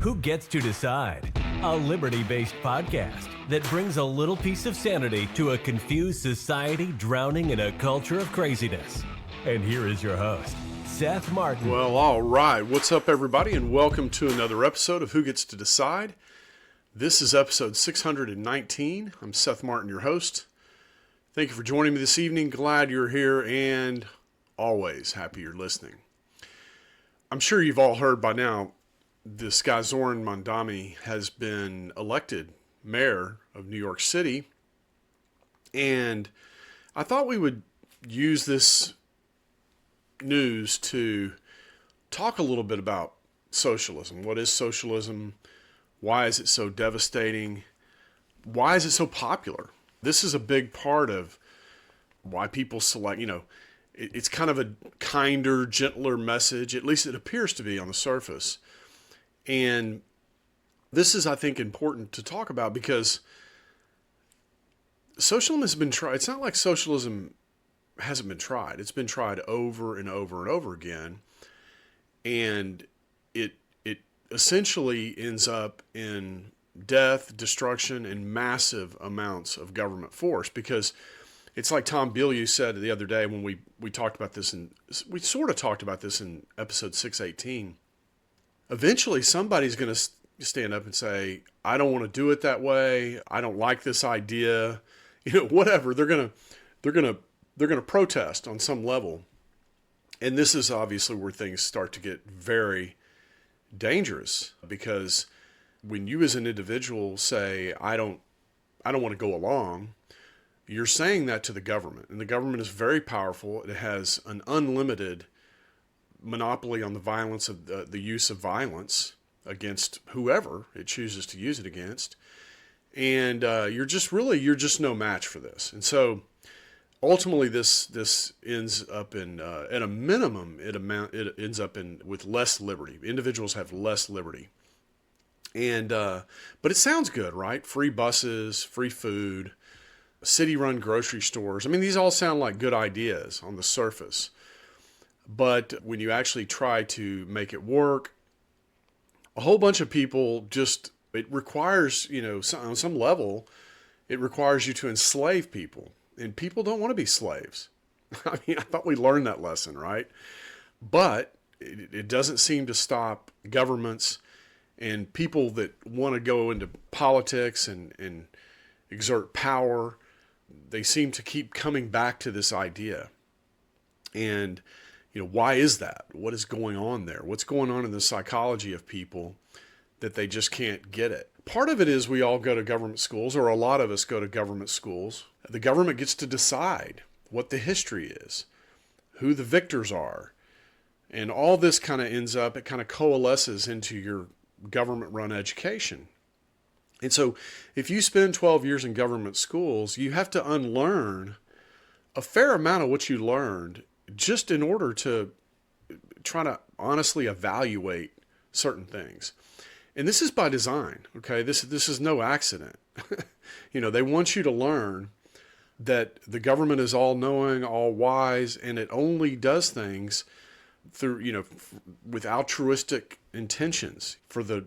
Who Gets to Decide? A liberty-based podcast that brings a little piece of sanity to a confused society drowning in a culture of craziness. And here is your host, Seth Martin. Well, all right. What's up, everybody, and welcome to another episode of Who Gets to Decide. This is episode 619. I'm Seth Martin, your host. Thank you for joining me this evening. Glad you're here and always happy you're listening. I'm sure you've all heard by now, this guy Zoran Mamdani has been elected mayor of New York City. And I thought we would use this news to talk a little bit about socialism. What is socialism? Why is it so devastating? Why is it so popular? This is a big part of why people select, it's kind of a kinder, gentler message, at least it appears to be on the surface. And this is, I think, important to talk about because socialism has been tried. It's not like socialism hasn't been tried. It's been tried over and over and over again. And it essentially ends up in death, destruction, and massive amounts of government force. Because it's like Tom Bilyeu said the other day when we talked about this, and we sort of talked about this in episode 618. Eventually, somebody's going to stand up and say, I don't want to do it that way. I don't like this idea. Whatever. They're going to protest on some level. And this is obviously where things start to get very dangerous, because when you as an individual say, I don't want to go along, you're saying that to the government. And the government is very powerful. It has an unlimited monopoly on the violence of the use of violence against whoever it chooses to use it against. And you're just no match for this. And so ultimately this ends up in, at a minimum, it ends up in with less liberty. Individuals have less liberty. And but it sounds good, right? Free buses, free food, city-run grocery stores. I mean, these all sound like good ideas on the surface. But when you actually try to make it work, a whole bunch of people it requires, on some level, it requires you to enslave people. And people don't want to be slaves. I mean, I thought we learned that lesson, right? But it doesn't seem to stop governments and people that want to go into politics and exert power. They seem to keep coming back to this idea. And why is that? What is going on there? What's going on in the psychology of people that they just can't get it? Part of it is we all go to government schools, or a lot of us go to government schools. The government gets to decide what the history is, who the victors are, and all this kind of ends up, it kind of coalesces into your government-run education. And so if you spend 12 years in government schools, you have to unlearn a fair amount of what you learned just in order to try to honestly evaluate certain things. And this is by design, okay? This is no accident. They want you to learn that the government is all-knowing, all-wise, and it only does things through, with altruistic intentions for the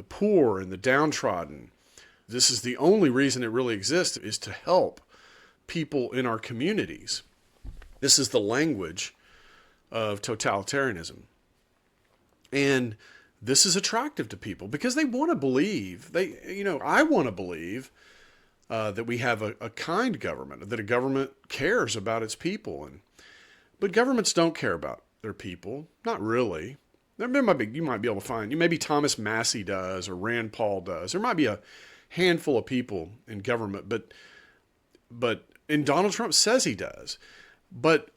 poor and the downtrodden. This is the only reason it really exists, is to help people in our communities. This is the language of totalitarianism. And this is attractive to people because they want to believe, I want to believe that we have a kind government, that a government cares about its people. But governments don't care about their people. Not really. You might be able to find, maybe Thomas Massey does or Rand Paul does. There might be a handful of people in government, and Donald Trump says he does. But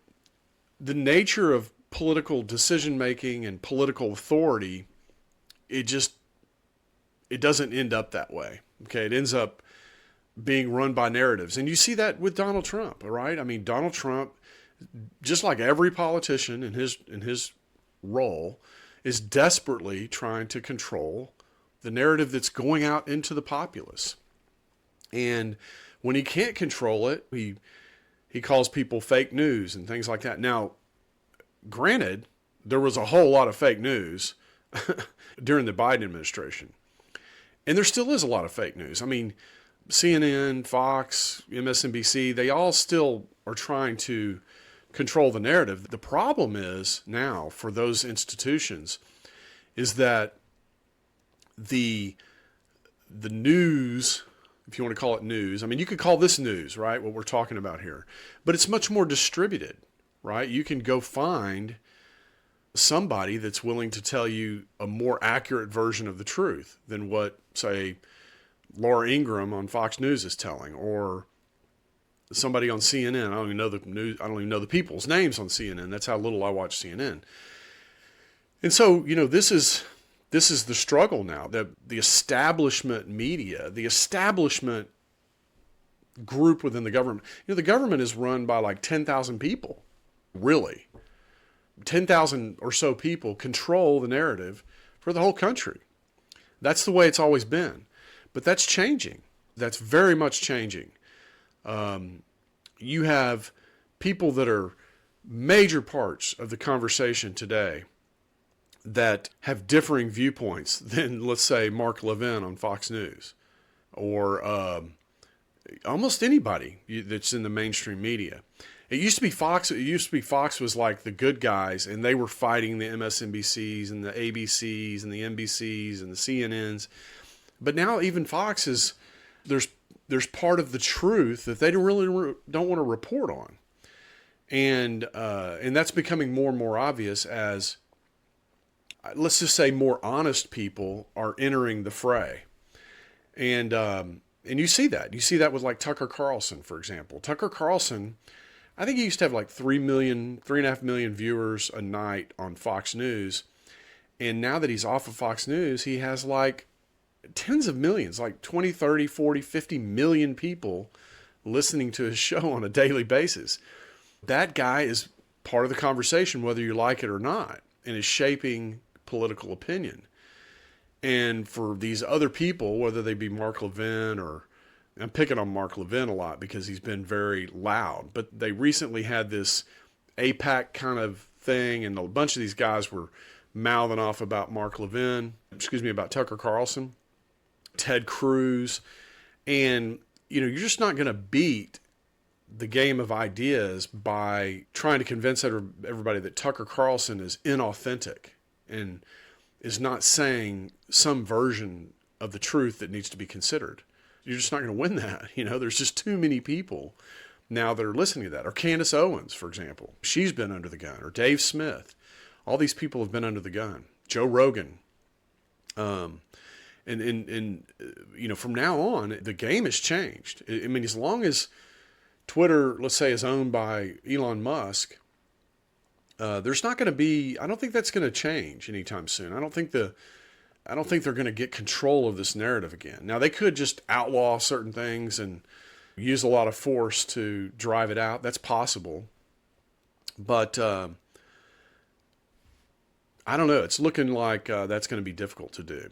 the nature of political decision-making and political authority, it doesn't end up that way. Okay, it ends up being run by narratives. And you see that with Donald Trump, all right? I mean, Donald Trump, just like every politician in his role, is desperately trying to control the narrative that's going out into the populace. And when he can't control it, he calls people fake news and things like that. Now, granted, there was a whole lot of fake news during the Biden administration. And there still is a lot of fake news. I mean, CNN, Fox, MSNBC, they all still are trying to control the narrative. The problem is now for those institutions is that the news, if you want to call it news, I mean, you could call this news, right? What we're talking about here, but it's much more distributed, right? You can go find somebody that's willing to tell you a more accurate version of the truth than what, say, Laura Ingraham on Fox News is telling, or somebody on CNN. I don't even know the news. I don't even know the people's names on CNN. That's how little I watch CNN. And so, this is the struggle now. The establishment media, the establishment group within the government. The government is run by like 10,000 people, really. 10,000 or so people control the narrative for the whole country. That's the way it's always been. But that's changing. That's very much changing. You have people that are major parts of the conversation today that have differing viewpoints than, let's say, Mark Levin on Fox News, or almost anybody that's in the mainstream media. It used to be Fox. Fox was like the good guys, and they were fighting the MSNBCs and the ABCs and the NBCs and the CNNs. But now even Fox is there's part of the truth that they don't want to report on, and that's becoming more and more obvious as, let's just say, more honest people are entering the fray, and you see that with like Tucker Carlson, for example. Tucker Carlson, I think he used to have like 3.5 million viewers a night on Fox News. And now that he's off of Fox News, he has like tens of millions, like 20, 30, 40, 50 million people listening to his show on a daily basis. That guy is part of the conversation, whether you like it or not, and is shaping political opinion. And for these other people, whether they be Mark Levin, or I'm picking on Mark Levin a lot because he's been very loud, but they recently had this APAC kind of thing, and a bunch of these guys were mouthing off about about Tucker Carlson, Ted Cruz, and you're just not going to beat the game of ideas by trying to convince everybody that Tucker Carlson is inauthentic and is not saying some version of the truth that needs to be considered. You're just not going to win that. There's just too many people now that are listening to that. Or Candace Owens, for example. She's been under the gun. Or Dave Smith. All these people have been under the gun. Joe Rogan. And from now on, the game has changed. I mean, as long as Twitter, let's say, is owned by Elon Musk, there's not going to be, I don't think that's going to change anytime soon. I don't think they're going to get control of this narrative again. Now, they could just outlaw certain things and use a lot of force to drive it out. That's possible. But I don't know. It's looking like that's going to be difficult to do.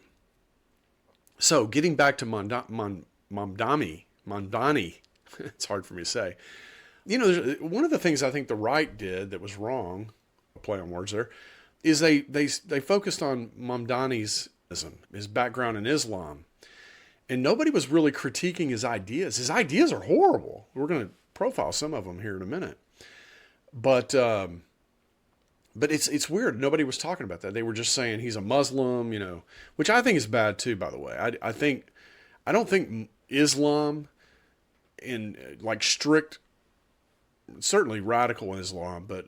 So getting back to Mamdani, it's hard for me to say. One of the things I think the right did that was wrong, play on words there, is they focused on Mamdani's his background in Islam, and nobody was really critiquing his ideas. His ideas are horrible. We're going to profile some of them here in a minute, but it's weird. Nobody was talking about that. They were just saying he's a Muslim, which I think is bad too, by the way. I don't think Islam, in like strict, certainly radical Islam, but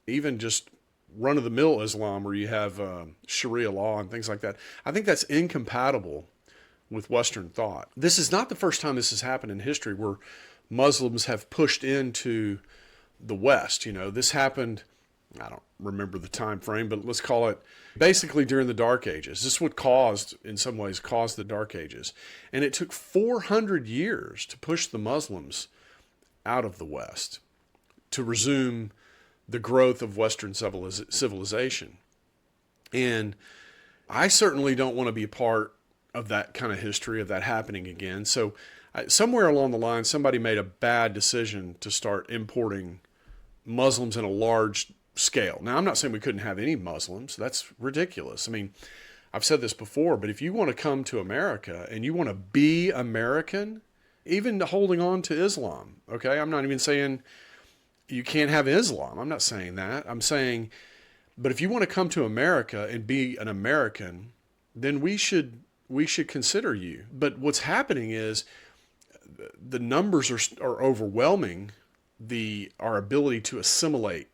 even just run-of-the-mill Islam where you have Sharia law and things like that, I think that's incompatible with Western thought. This is not the first time this has happened in history where Muslims have pushed into the West. This happened, I don't remember the time frame, but let's call it basically during the Dark Ages. This is what in some ways caused the Dark Ages. And it took 400 years to push the Muslims out of the West to resume the growth of Western civilization. And I certainly don't want to be a part of that kind of history, of that happening again. So somewhere along the line, somebody made a bad decision to start importing Muslims in a large scale. Now, I'm not saying we couldn't have any Muslims. That's ridiculous. I mean, I've said this before, but if you want to come to America and you want to be American, even holding on to Islam, okay? I'm not even saying you can't have Islam. I'm not saying that. I'm saying, but if you want to come to America and be an American, then we should consider you. But what's happening is the numbers are overwhelming our ability to assimilate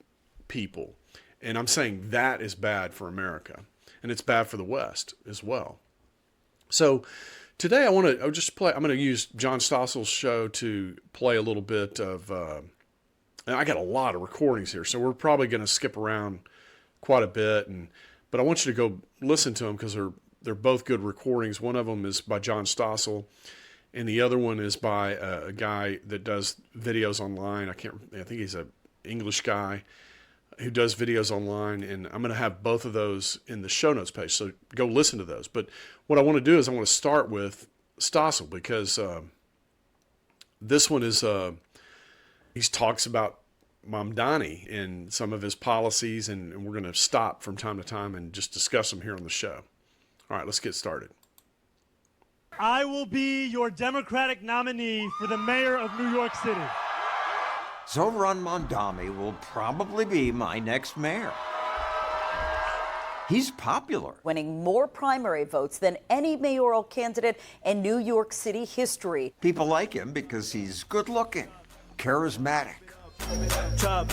people. And I'm saying that is bad for America, and it's bad for the West as well. I'm going to use John Stossel's show to play a little bit of, and I got a lot of recordings here, so we're probably going to skip around quite a bit, but I want you to go listen to them because they're both good recordings. One of them is by John Stossel, and the other one is by a guy that does videos online. I think he's an English guy who does videos online, and I'm going to have both of those in the show notes page, so go listen to those. But what I want to do is I want to start with Stossel because this one is, he talks about Mamdani and some of his policies, and we're going to stop from time to time and just discuss them here on the show. All right, let's get started. I will be your Democratic nominee for the mayor of New York City. Zohran Mamdani will probably be my next mayor. He's popular. Winning more primary votes than any mayoral candidate in New York City history. People like him because he's good-looking, charismatic. Chop,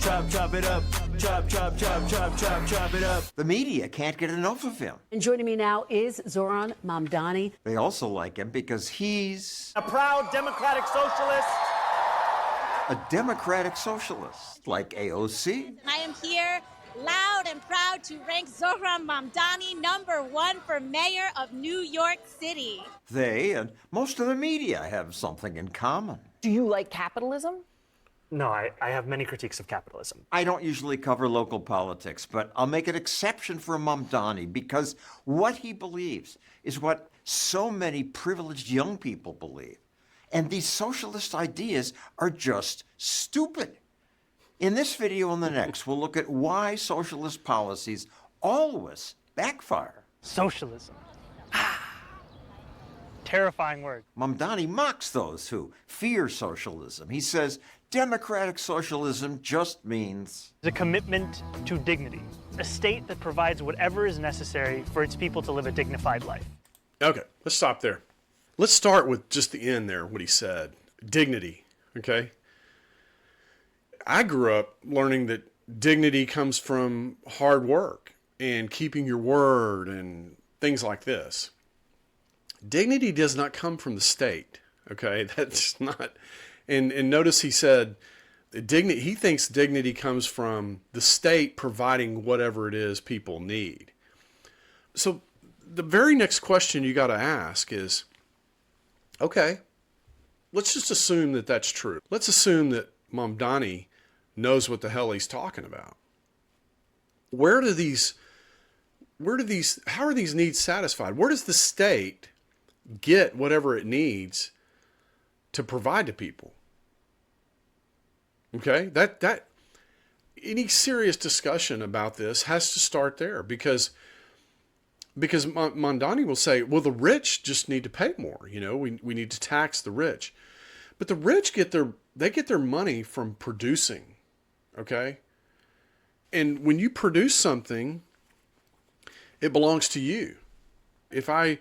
chop, chop it up. Chop, chop, chop, chop, chop, chop it up. The media can't get enough of him. And joining me now is Zohran Mamdani. They also like him because he's A proud democratic socialist. a democratic socialist, like AOC. I am here loud and proud to rank Zohran Mamdani #1 for mayor of New York City. They and most of the media have something in common. Do you like capitalism? No, I have many critiques of capitalism. I don't usually cover local politics, but I'll make an exception for Mamdani because what he believes is what so many privileged young people believe. And these socialist ideas are just stupid. In this video and the next, we'll look at why socialist policies always backfire. Socialism. Terrifying word. Mamdani mocks those who fear socialism. He says democratic socialism just means The commitment to dignity. A state that provides whatever is necessary for its people to live a dignified life. Okay, let's stop there. Let's start with just the end there, what he said. Dignity, okay? I grew up learning that dignity comes from hard work and keeping your word and things like this. Dignity does not come from the state, okay? That's not... And notice he said, he thinks dignity comes from the state providing whatever it is people need. So the very next question you got to ask is, okay, let's just assume that that's true. Let's assume that Mamdani knows what the hell he's talking about. How are these needs satisfied? Where does the state get whatever it needs to provide to people? Okay, that any serious discussion about this has to start there because Mamdani will say, well, the rich just need to pay more. You know, we need to tax the rich, but the rich get their money from producing. Okay, and when you produce something, it belongs to you. If I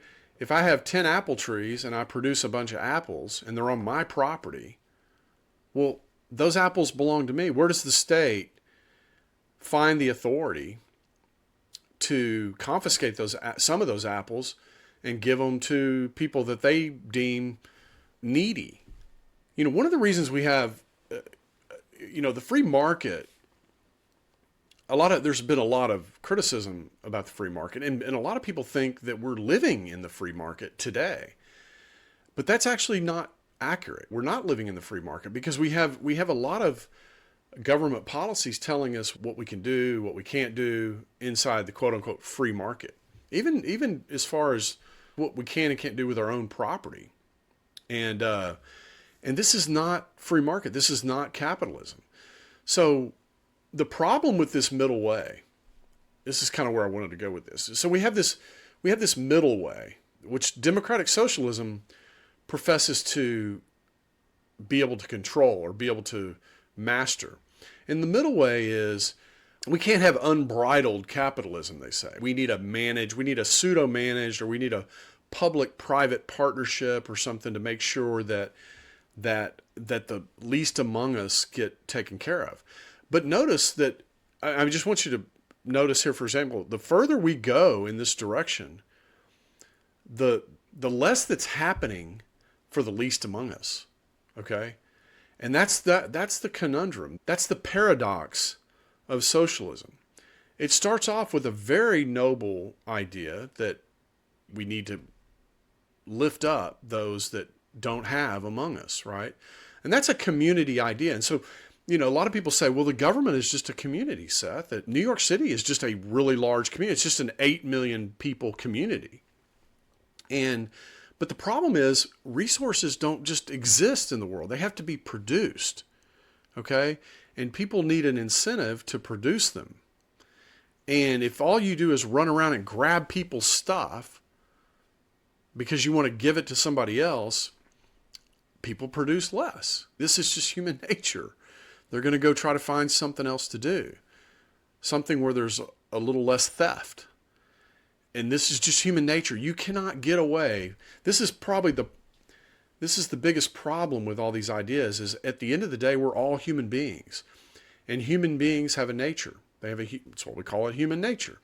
have 10 apple trees and I produce a bunch of apples and they're on my property, well, those apples belong to me. Where does the state find the authority to confiscate some of those apples and give them to people that they deem needy? You know, one of the reasons we have, the free market, there's been a lot of criticism about the free market, and a lot of people think that we're living in the free market today. But that's actually not accurate. We're not living in the free market because we have a lot of government policies telling us what we can do, what we can't do inside the quote unquote free market. Even as far as what we can and can't do with our own property. And this is not free market. This is not capitalism. So the problem with this middle way, this is kind of where I wanted to go with this. So we have this middle way, which democratic socialism professes to be able to control or be able to master. And the middle way is we can't have unbridled capitalism, they say. We need a pseudo-managed, or we need a public-private partnership or something to make sure that the least among us get taken care of. But notice that, I just want you to notice here, for example, the further we go in this direction, the less that's happening for the least among us, okay? And that's the conundrum. That's the paradox of socialism. It starts off with a very noble idea that we need to lift up those that don't have among us, right? And that's a community idea. And so, a lot of people say, well, the government is just a community, Seth. That New York City is just a really large community. It's just an 8 million people community. But the problem is resources don't just exist in the world. They have to be produced, okay? And people need an incentive to produce them. And if all you do is run around and grab people's stuff because you want to give it to somebody else, people produce less. This is just human nature. They're going to go try to find something else to do, something where there's a little less theft. And this is just human nature. You cannot get away. This is the biggest problem with all these ideas is at the end of the day, we're all human beings. And human beings have a nature. It's what we call it, human nature.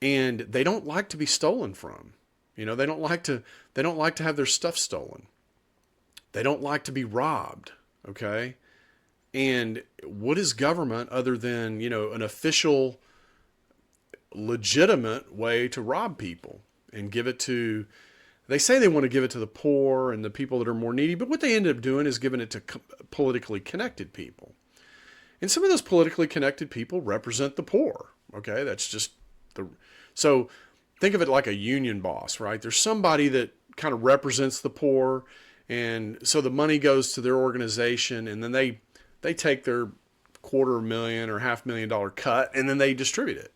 And they don't like to be stolen from. They don't like to have their stuff stolen. They don't like to be robbed, okay? And what is government other than, an official, legitimate way to rob people and give it to, they say they want to give it to the poor and the people that are more needy, but what they end up doing is giving it to politically connected people. And some of those politically connected people represent the poor, okay? That's just so think of it like a union boss, right? There's somebody that kind of represents the poor, and so the money goes to their organization, and then they take their $250,000 or $500,000 cut, and then they distribute it.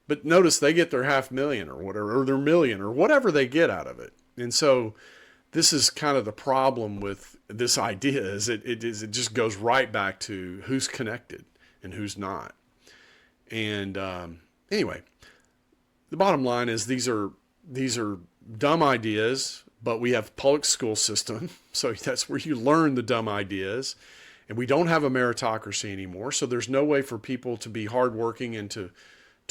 But notice they get their $500,000 or whatever, or their $1 million or whatever they get out of it. And so this is kind of the problem with this idea is it just goes right back to who's connected and who's not. And anyway, the bottom line is these are dumb ideas, but we have public school system, so that's where you learn the dumb ideas. And we don't have a meritocracy anymore, so there's no way for people to be hardworking and to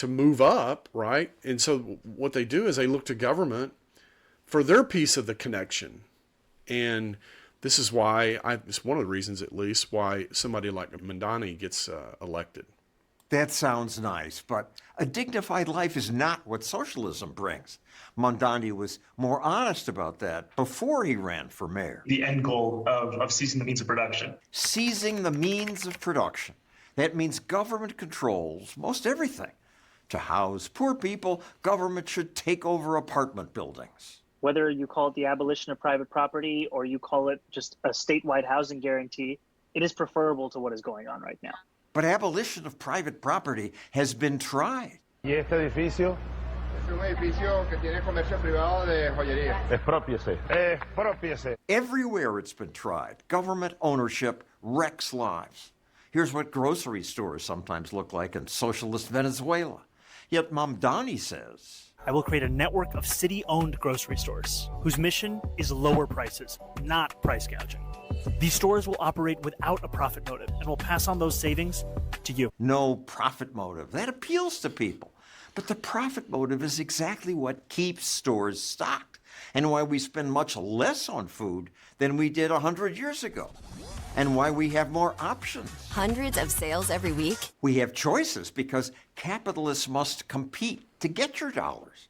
move up, right? And so what they do is they look to government for their piece of the connection. And this is why, it's one of the reasons at least, why somebody like Mamdani gets elected. That sounds nice, but a dignified life is not what socialism brings. Mamdani was more honest about that before he ran for mayor. The end goal of seizing the means of production. Seizing the means of production. That means government controls most everything. To house poor people, government should take over apartment buildings. Whether you call it the abolition of private property or you call it just a statewide housing guarantee, it is preferable to what is going on right now. But abolition of private property has been tried. ¿Y este edificio? Es un edificio que tiene comercio privado de joyería. Expropiese. Expropiese. Everywhere it's been tried, government ownership wrecks lives. Here's what grocery stores sometimes look like in socialist Venezuela. Yet Mamdani says, I will create a network of city-owned grocery stores whose mission is lower prices, not price gouging. These stores will operate without a profit motive and will pass on those savings to you. No profit motive. That appeals to people. But the profit motive is exactly what keeps stores stocked and why we spend much less on food than we did 100 years ago. And why we have more options. Hundreds of sales every week? We have choices because capitalists must compete to get your dollars.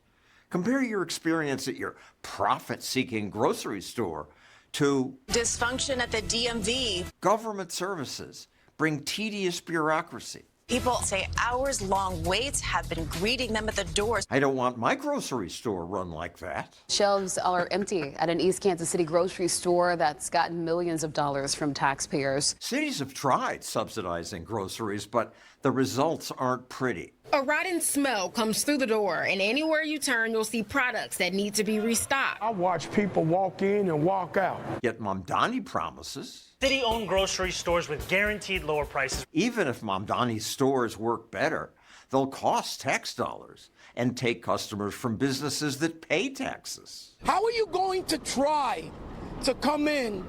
Compare your experience at your profit-seeking grocery store to dysfunction at the DMV. Government services bring tedious bureaucracy. People say hours-long waits have been greeting them at the doors. I don't want my grocery store run like that. Shelves are empty at an East Kansas City grocery store that's gotten millions of dollars from taxpayers. Cities have tried subsidizing groceries, but the results aren't pretty. A rotten smell comes through the door, and anywhere you turn, you'll see products that need to be restocked. I watch people walk in and walk out. Yet Mamdani promises City-owned grocery stores with guaranteed lower prices. even if Mamdani's stores work better, they'll cost tax dollars and take customers from businesses that pay taxes. How are you going to try to come in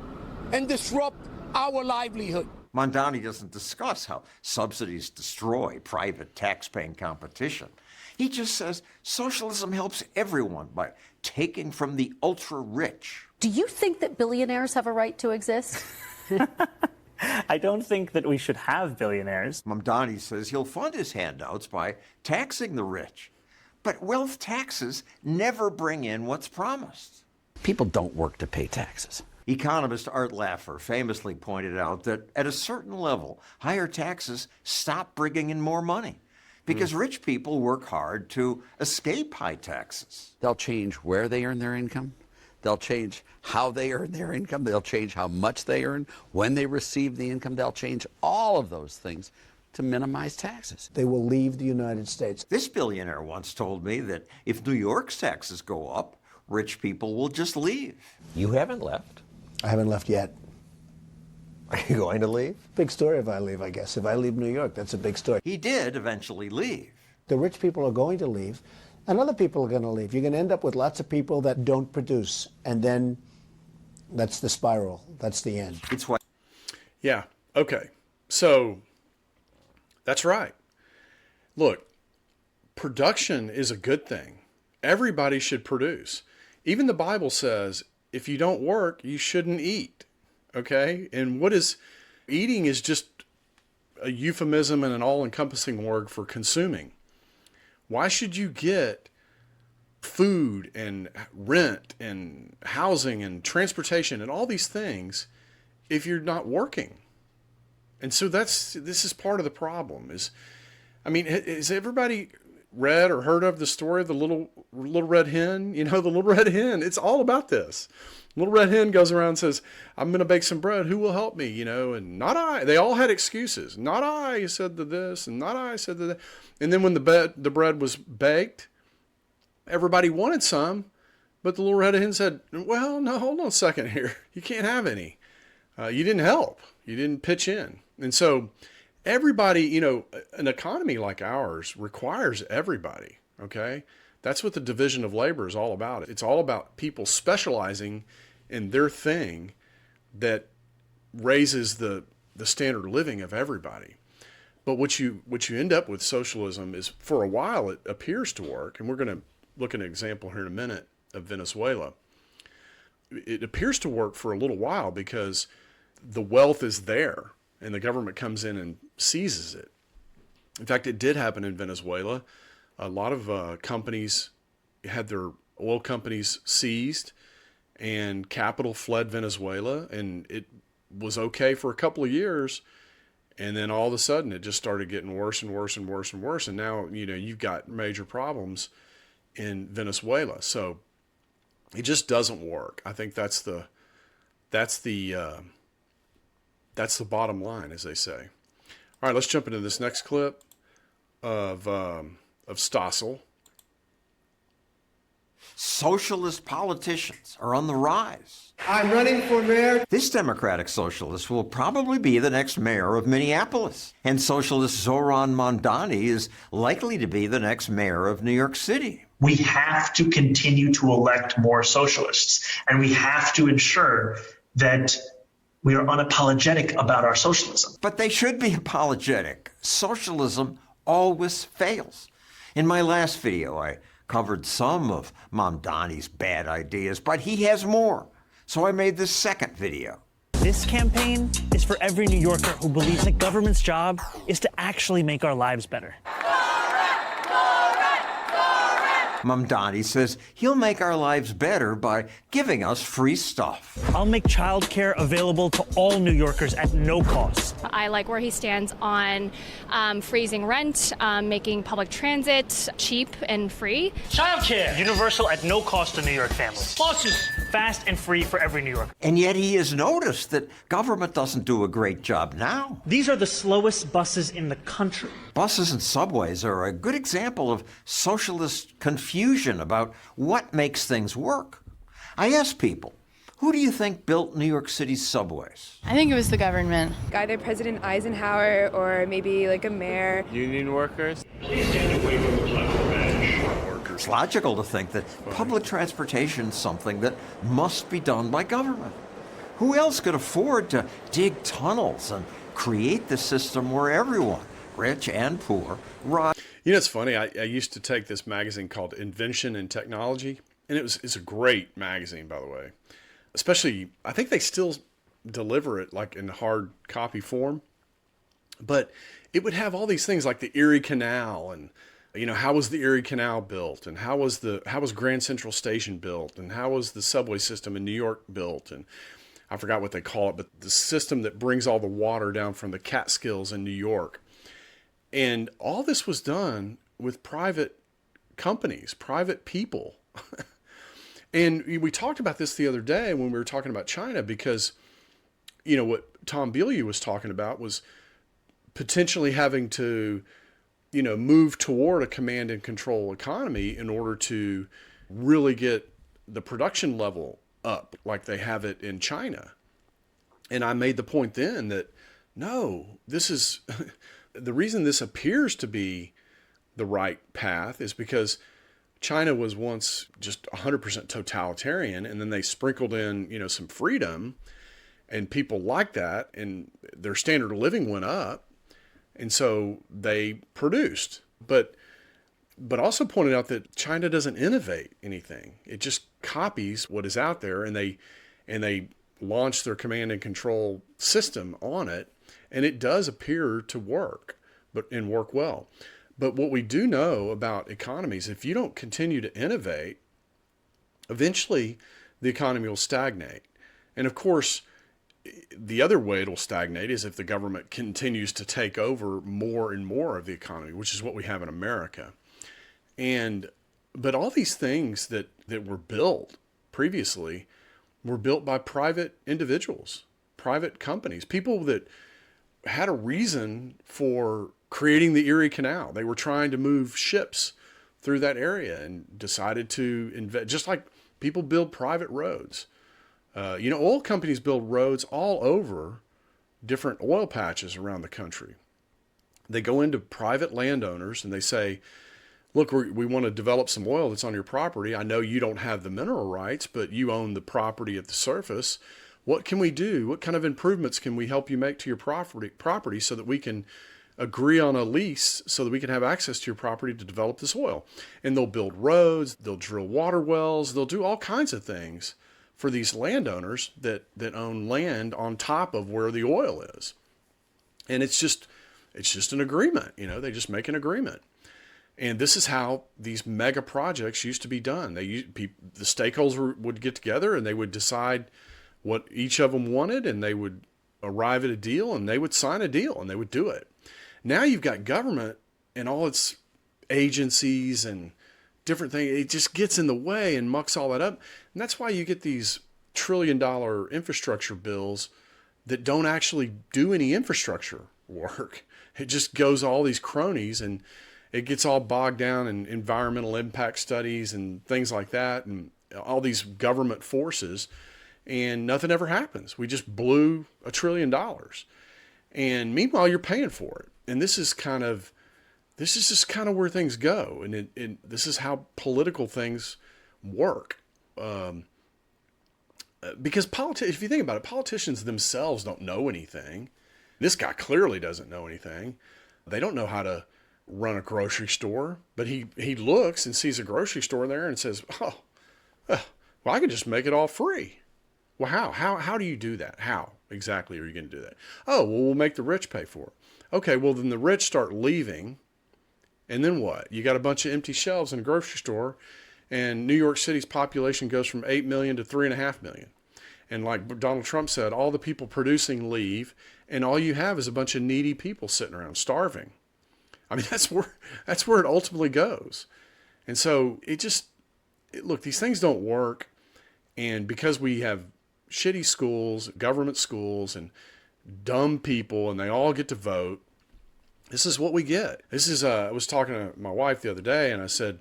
and disrupt our livelihood? Mamdani doesn't discuss how subsidies destroy private tax-paying competition. He just says socialism helps everyone by taking from the ultra-rich. Do you think that billionaires have a right to exist? I don't think that we should have billionaires. Mamdani says he'll fund his handouts by taxing the rich. But wealth taxes never bring in what's promised. People don't work to pay taxes. Economist Art Laffer famously pointed out that at a certain level, higher taxes stop bringing in more money because rich people work hard to escape high taxes. They'll change where they earn their income. They'll change how they earn their income. They'll change how much they earn, when they receive the income. They'll change all of those things to minimize taxes. They will leave the United States. This billionaire once told me that if New York's taxes go up, rich people will just leave. You haven't left. I haven't left yet. Are you going to leave? Big story if I leave, I guess. If I leave New York, that's a big story. He did eventually leave. The rich people are going to leave, and other people are going to leave. You're going to end up with lots of people that don't produce, and then that's the spiral. That's the end. It's what. Yeah. Okay. So that's right. Look, production is a good thing. Everybody should produce. Even the Bible says, if you don't work, you shouldn't eat. Okay? And what is eating is just a euphemism and an all-encompassing word for consuming. Why should you get food and rent and housing and transportation and all these things if you're not working? And so this is part of the problem. Has everybody read or heard of the story of the little red hen? You know, the little red hen, it's all about this. Little red hen goes around and says, I'm going to bake some bread. Who will help me? You know, and not I. They all had excuses. Not I said to this, and not I said to that. And then when the bread was baked, everybody wanted some, but the little red hen said, well, no, hold on a second here. You can't have any. You didn't help. You didn't pitch in. And so everybody, you know, an economy like ours requires everybody, okay? That's what the division of labor is all about. It's all about people specializing in their thing that raises the standard of living of everybody. But what you end up with socialism is, for a while, it appears to work. And we're going to look at an example here in a minute of Venezuela. It appears to work for a little while because the wealth is there and the government comes in and seizes it. In fact, it did happen in Venezuela. A lot of companies had their oil companies seized, and capital fled Venezuela, and it was okay for a couple of years, and then all of a sudden it just started getting worse and worse and worse and worse, and now, you know, you've got major problems in Venezuela. So it just doesn't work. I think that's the bottom line, as they say. All right, let's jump into this next clip of Stossel. Socialist politicians are on the rise. I'm running for mayor. This Democratic socialist will probably be the next mayor of Minneapolis. And socialist Zoran Mamdani is likely to be the next mayor of New York City. We have to continue to elect more socialists, and we have to ensure that we are unapologetic about our socialism. But they should be apologetic. Socialism always fails. In my last video, I covered some of Mamdani's bad ideas, but he has more. So I made this second video. This campaign is for every New Yorker who believes that government's job is to actually make our lives better. Mamdani says he'll make our lives better by giving us free stuff. I'll make childcare available to all New Yorkers at no cost. I like where he stands on freezing rent, making public transit cheap and free. Childcare! Universal at no cost to New York families. Buses! Fast and free for every New Yorker. And yet he has noticed that government doesn't do a great job now. These are the slowest buses in the country. Buses and subways are a good example of socialist confusion about what makes things work. I asked people, who do you think built New York City's subways? I think it was the government. Either President Eisenhower or maybe like a mayor. Union workers. Please stand away from the platform edge. It's logical to think that public transportation is something that must be done by government. Who else could afford to dig tunnels and create the system where everyone, rich and poor, ride? You know, it's funny. I used to take this magazine called Invention and Technology, and it's a great magazine, by the way. Especially, I think they still deliver it like in hard copy form. But it would have all these things like the Erie Canal and, you know, how was the Erie Canal built, and how was Grand Central Station built, and how was the subway system in New York built, and I forgot what they call it, but the system that brings all the water down from the Catskills in New York. And all this was done with private companies, private people. And we talked about this the other day when we were talking about China, because, you know, what Tom Bilyeu was talking about was potentially having to, you know, move toward a command and control economy in order to really get the production level up like they have it in China. And I made the point then that, no, this is the reason this appears to be the right path is because China was once just 100% totalitarian, and then they sprinkled in, you know, some freedom, and people liked that, and their standard of living went up, and so they produced. But also pointed out that China doesn't innovate anything; it just copies what is out there, and they launch their command and control system on it, and it does appear to work, and work well. But what we do know about economies, if you don't continue to innovate, eventually the economy will stagnate. And of course, the other way it'll stagnate is if the government continues to take over more and more of the economy, which is what we have in America. But all these things that were built previously were built by private individuals, private companies, people that had a reason for creating the Erie Canal. They were trying to move ships through that area and decided to invest, just like people build private roads. You know, oil companies build roads all over different oil patches around the country. They go into private landowners and they say, look, we want to develop some oil that's on your property. I know you don't have the mineral rights, but you own the property at the surface. What can we do? What kind of improvements can we help you make to your property so that we can agree on a lease so that we can have access to your property to develop this oil? And they'll build roads, they'll drill water wells, they'll do all kinds of things for these landowners that own land on top of where the oil is. And it's just an agreement, you know, they just make an agreement. And this is how these mega projects used to be done. The stakeholders would get together and they would decide what each of them wanted, and they would arrive at a deal, and they would sign a deal, and they would do it. Now you've got government and all its agencies and different things. It just gets in the way and mucks all that up. And that's why you get these $1 trillion infrastructure bills that don't actually do any infrastructure work. It just goes all these cronies, and it gets all bogged down in environmental impact studies and things like that, and all these government forces, and nothing ever happens. We just blew $1 trillion. And meanwhile, you're paying for it. And this is just kind of where things go. And this is how political things work. Because if you think about it, politicians themselves don't know anything. This guy clearly doesn't know anything. They don't know how to run a grocery store, but he looks and sees a grocery store there and says, well, I can just make it all free. Well, how do you do that? How exactly are you going to do that? Oh, well, we'll make the rich pay for it. Okay, well, then the rich start leaving, And then what? You got a bunch of empty shelves in a grocery store, and New York City's population goes from 8 million to 3.5 million. And like Donald Trump said, all the people producing leave, and all you have is a bunch of needy people sitting around starving. I mean, that's where it ultimately goes. And so look, these things don't work. And because we have shitty schools, government schools, and dumb people, and they all get to vote, this is what we get. I was talking to my wife the other day, and I said,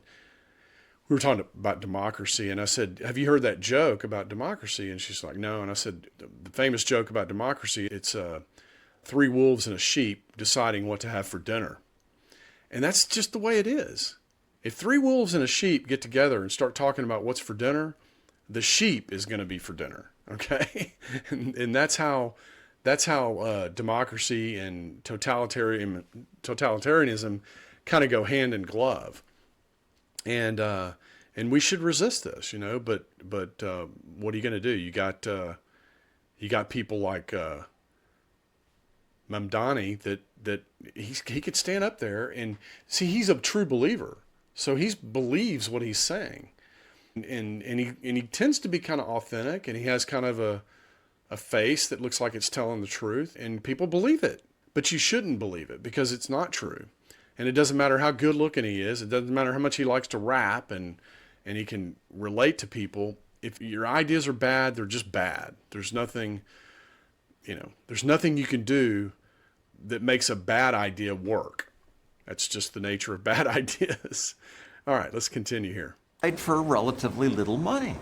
we were talking about democracy, and I said, have you heard that joke about democracy? And she's like, no. And I said, the famous joke about democracy, it's 3 wolves and a sheep deciding what to have for dinner. And that's just the way it is. If 3 wolves and a sheep get together and start talking about what's for dinner, the sheep is going to be for dinner, okay? and that's how democracy and totalitarianism kind of go hand in glove. And we should resist this, but what are you going to do? You got people like Mamdani that he could stand up there and see, he's a true believer. So he believes what he's saying. And he tends to be kind of authentic, and he has kind of a face that looks like it's telling the truth, and people believe it. But you shouldn't believe it because it's not true. And it doesn't matter how good looking he is. It doesn't matter how much he likes to rap and he can relate to people. If your ideas are bad, they're just bad. There's nothing you can do that makes a bad idea work. That's just the nature of bad ideas. All right, let's continue here. For relatively little money.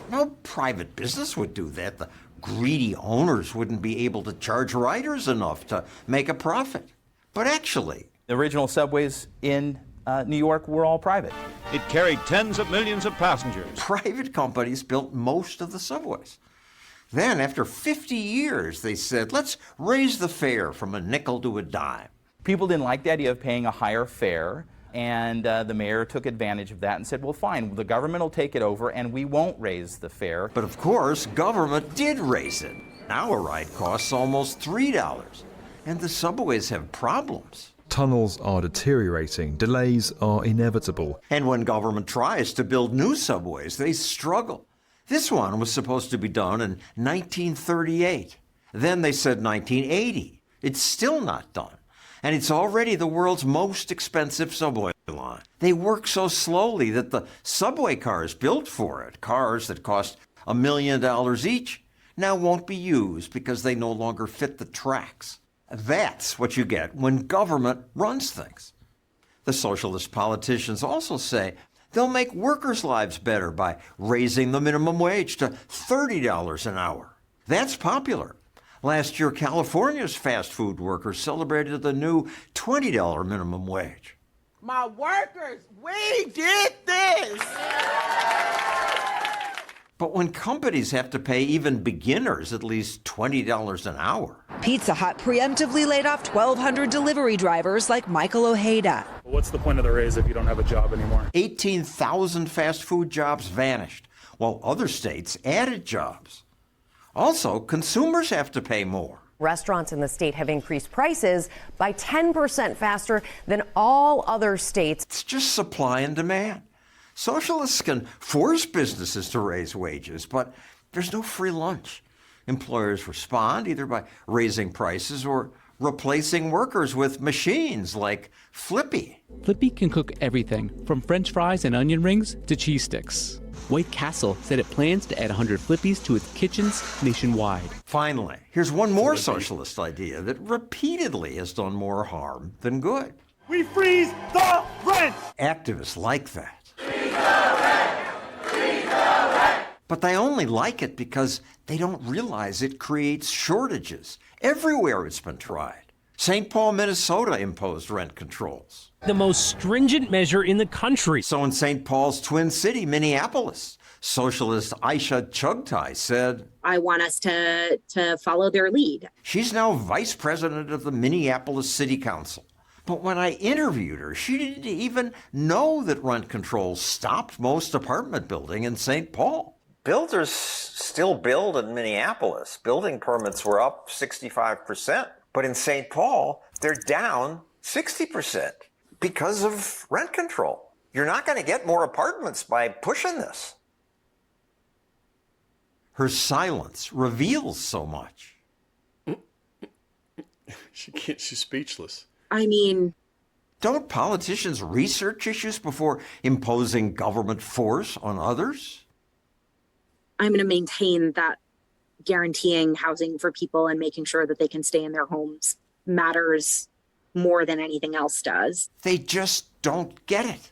No private business would do that. The greedy owners wouldn't be able to charge riders enough to make a profit. But actually, the original subways in New York were all private. It carried tens of millions of passengers. Private companies built most of the subways. Then, after 50 years, they said, let's raise the fare from a nickel to a dime. People didn't like the idea of paying a higher fare, and the mayor took advantage of that and said, well, fine, the government will take it over and we won't raise the fare. But of course, government did raise it. Now a ride costs almost $3, and the subways have problems. Tunnels are deteriorating, delays are inevitable. And when government tries to build new subways, they struggle. This one was supposed to be done in 1938. Then they said 1980. It's still not done. And it's already the world's most expensive subway line. They work so slowly that the subway cars built for it, cars that cost $1 million each, now won't be used because they no longer fit the tracks. That's what you get when government runs things. The socialist politicians also say they'll make workers' lives better by raising the minimum wage to $30 an hour. That's popular. Last year, California's fast food workers celebrated the new $20 minimum wage. My workers, we did this! But when companies have to pay even beginners at least $20 an hour. Pizza Hut preemptively laid off 1,200 delivery drivers like Michael Ojeda. What's the point of the raise if you don't have a job anymore? 18,000 fast food jobs vanished, while other states added jobs. Also, consumers have to pay more. Restaurants in the state have increased prices by 10% faster than all other states. It's just supply and demand. Socialists can force businesses to raise wages, but there's no free lunch. Employers respond either by raising prices or replacing workers with machines like Flippy. Flippy can cook everything from French fries and onion rings to cheese sticks. White Castle said it plans to add 100 Flippies to its kitchens nationwide. Finally, here's one more socialist idea that repeatedly has done more harm than good. We freeze the rent! Activists like that. But they only like it because they don't realize it creates shortages. Everywhere it's been tried. St. Paul, Minnesota imposed rent controls. The most stringent measure in the country. So in St. Paul's twin city, Minneapolis, socialist Aisha Chugtai said, I want us to follow their lead. She's now vice president of the Minneapolis City Council. But when I interviewed her, she didn't even know that rent controls stopped most apartment building in St. Paul. Builders still build in Minneapolis. Building permits were up 65%. But in St. Paul, they're down 60%. because of rent control. You're not going to get more apartments by pushing this. Her silence reveals so much. She's speechless. I mean, don't politicians research issues before imposing government force on others? I'm going to maintain that guaranteeing housing for people and making sure that they can stay in their homes matters more than anything else does. They just don't get it.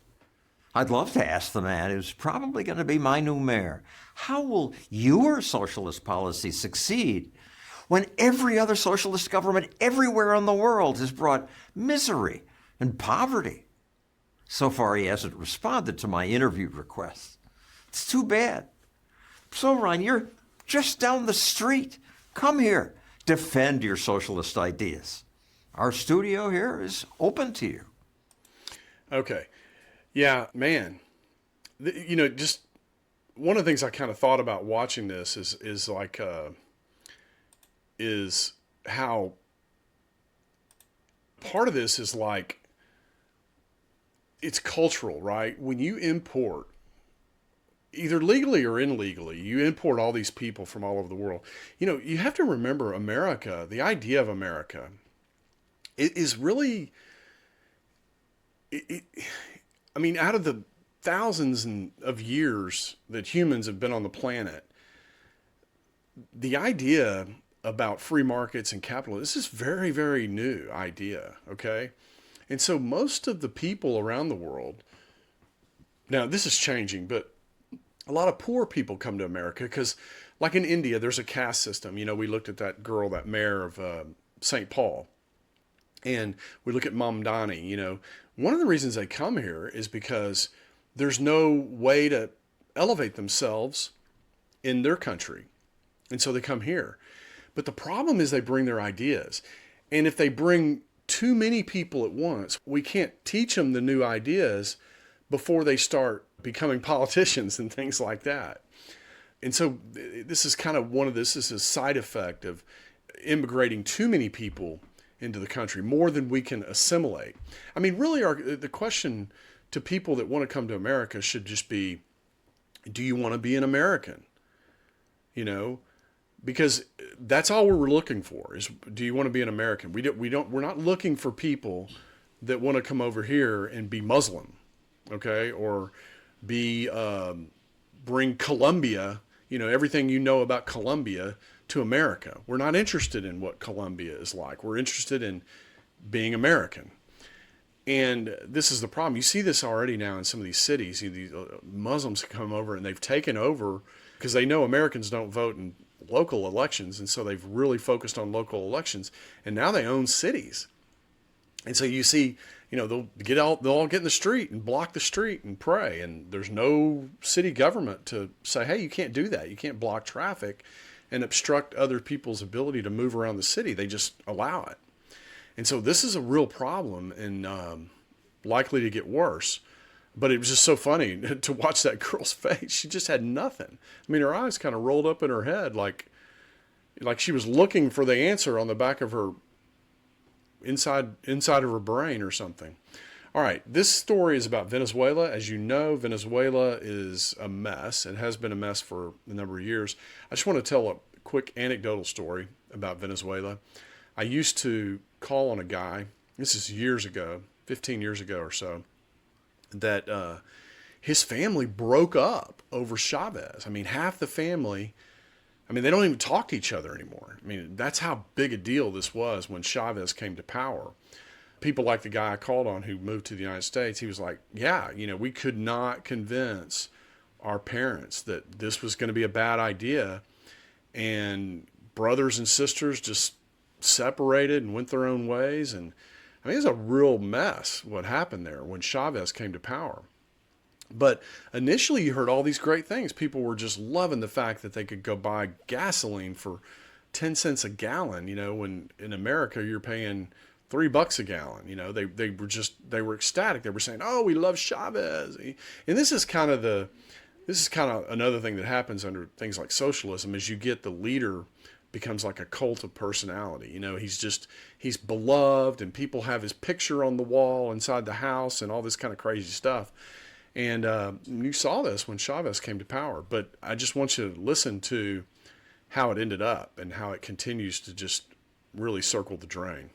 I'd love to ask the man who's probably going to be my new mayor, how will your socialist policy succeed when every other socialist government everywhere in the world has brought misery and poverty? So far, he hasn't responded to my interview requests. It's too bad. So, Ryan, you're just down the street. Come here. Defend your socialist ideas. Our studio here is open to you. Okay. Yeah, man. Just one of the things I kind of thought about watching this is how part of this is like, it's cultural, right? When you import, either legally or illegally, you import all these people from all over the world. You have to remember America, the idea of America, it is really, out of the thousands of years that humans have been on the planet, the idea about free markets and capitalism, this is very, very new idea, okay? And so most of the people around the world, now this is changing, but a lot of poor people come to America because, like in India, there's a caste system. We looked at that girl, that mayor of St. Paul, and we look at Mamdani. One of the reasons they come here is because there's no way to elevate themselves in their country. And so they come here. But the problem is they bring their ideas. And if they bring too many people at once, we can't teach them the new ideas before they start becoming politicians and things like that. And so this is kind of this is a side effect of immigrating too many people into the country, more than we can assimilate. Really, the question to people that want to come to America should just be, do you want to be an American? Because that's all we're looking for is, do you want to be an American? We're not looking for people that want to come over here and be Muslim, okay? Or bring Colombia, everything you know about Colombia to America. We're not interested in what Colombia is like. We're interested in being American. And this is the problem. You see this already now in some of these cities. These Muslims come over and they've taken over because they know Americans don't vote in local elections. And so they've really focused on local elections. And now they own cities. And so you see, they'll all get in the street and block the street and pray. And there's no city government to say, hey, you can't do that. You can't block traffic and obstruct other people's ability to move around the city. They just allow it. And so this is a real problem and likely to get worse. But it was just so funny to watch that girl's face. She just had nothing. Her eyes kind of rolled up in her head like she was looking for the answer on the back of her inside of her brain or something. All right, this story is about Venezuela. As you know, Venezuela is a mess. It has been a mess for a number of years. I just want to tell a quick anecdotal story about Venezuela. I used to call on a guy, this is years ago, 15 years ago or so, that his family broke up over Chavez. Half the family, they don't even talk to each other anymore. That's how big a deal this was when Chavez came to power. People like the guy I called on who moved to the United States, he was like, yeah, we could not convince our parents that this was going to be a bad idea. And brothers and sisters just separated and went their own ways. And it was a real mess what happened there when Chavez came to power. But initially you heard all these great things. People were just loving the fact that they could go buy gasoline for 10 cents a gallon, when in America you're paying $3 a gallon. They were ecstatic. They were saying, oh, we love Chavez. And this is kind of another thing that happens under things like socialism is you get the leader becomes like a cult of personality. You know, he's beloved, and people have his picture on the wall inside the house and all this kind of crazy stuff. And you saw this when Chavez came to power. But I just want you to listen to how it ended up and how it continues to just really circle the drain.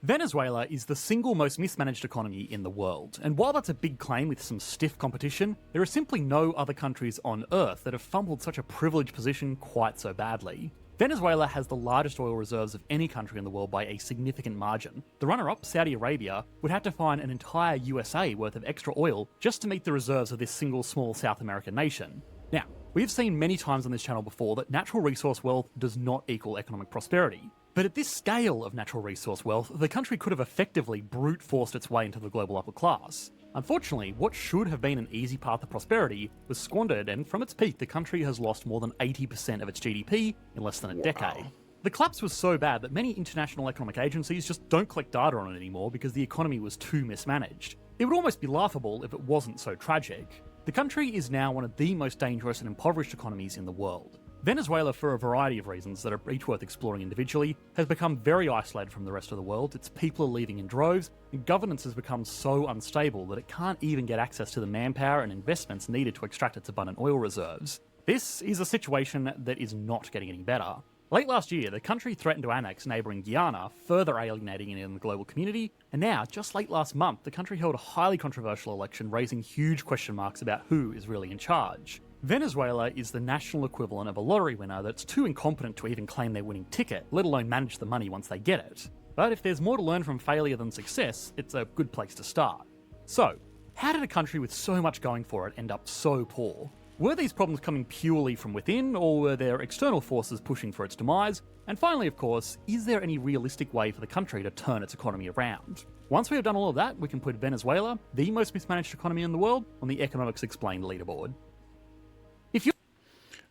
Venezuela is the single most mismanaged economy in the world, and while that's a big claim with some stiff competition, there are simply no other countries on Earth that have fumbled such a privileged position quite so badly. Venezuela has the largest oil reserves of any country in the world by a significant margin. The runner-up, Saudi Arabia, would have to find an entire USA worth of extra oil just to meet the reserves of this single small South American nation. Now, we've seen many times on this channel before that natural resource wealth does not equal economic prosperity. But at this scale of natural resource wealth, the country could have effectively brute forced its way into the global upper class. Unfortunately, what should have been an easy path to prosperity was squandered, and from its peak, the country has lost more than 80% of its GDP in less than a decade. The collapse was so bad that many international economic agencies just don't collect data on it anymore because the economy was too mismanaged. It would almost be laughable if it wasn't so tragic. The country is now one of the most dangerous and impoverished economies in the world. Venezuela, for a variety of reasons that are each worth exploring individually, has become very isolated from the rest of the world. Its people are leaving in droves, and governance has become so unstable that it can't even get access to the manpower and investments needed to extract its abundant oil reserves. This is a situation that is not getting any better. Late last year, the country threatened to annex neighbouring Guyana, further alienating it in the global community, and now, just late last month, the country held a highly controversial election raising huge question marks about who is really in charge. Venezuela is the national equivalent of a lottery winner that's too incompetent to even claim their winning ticket, let alone manage the money once they get it. But if there's more to learn from failure than success, it's a good place to start. So, how did a country with so much going for it end up so poor? Were these problems coming purely from within, or were there external forces pushing for its demise? And finally, of course, is there any realistic way for the country to turn its economy around? Once we have done all of that, we can put Venezuela, the most mismanaged economy in the world, on the Economics Explained leaderboard.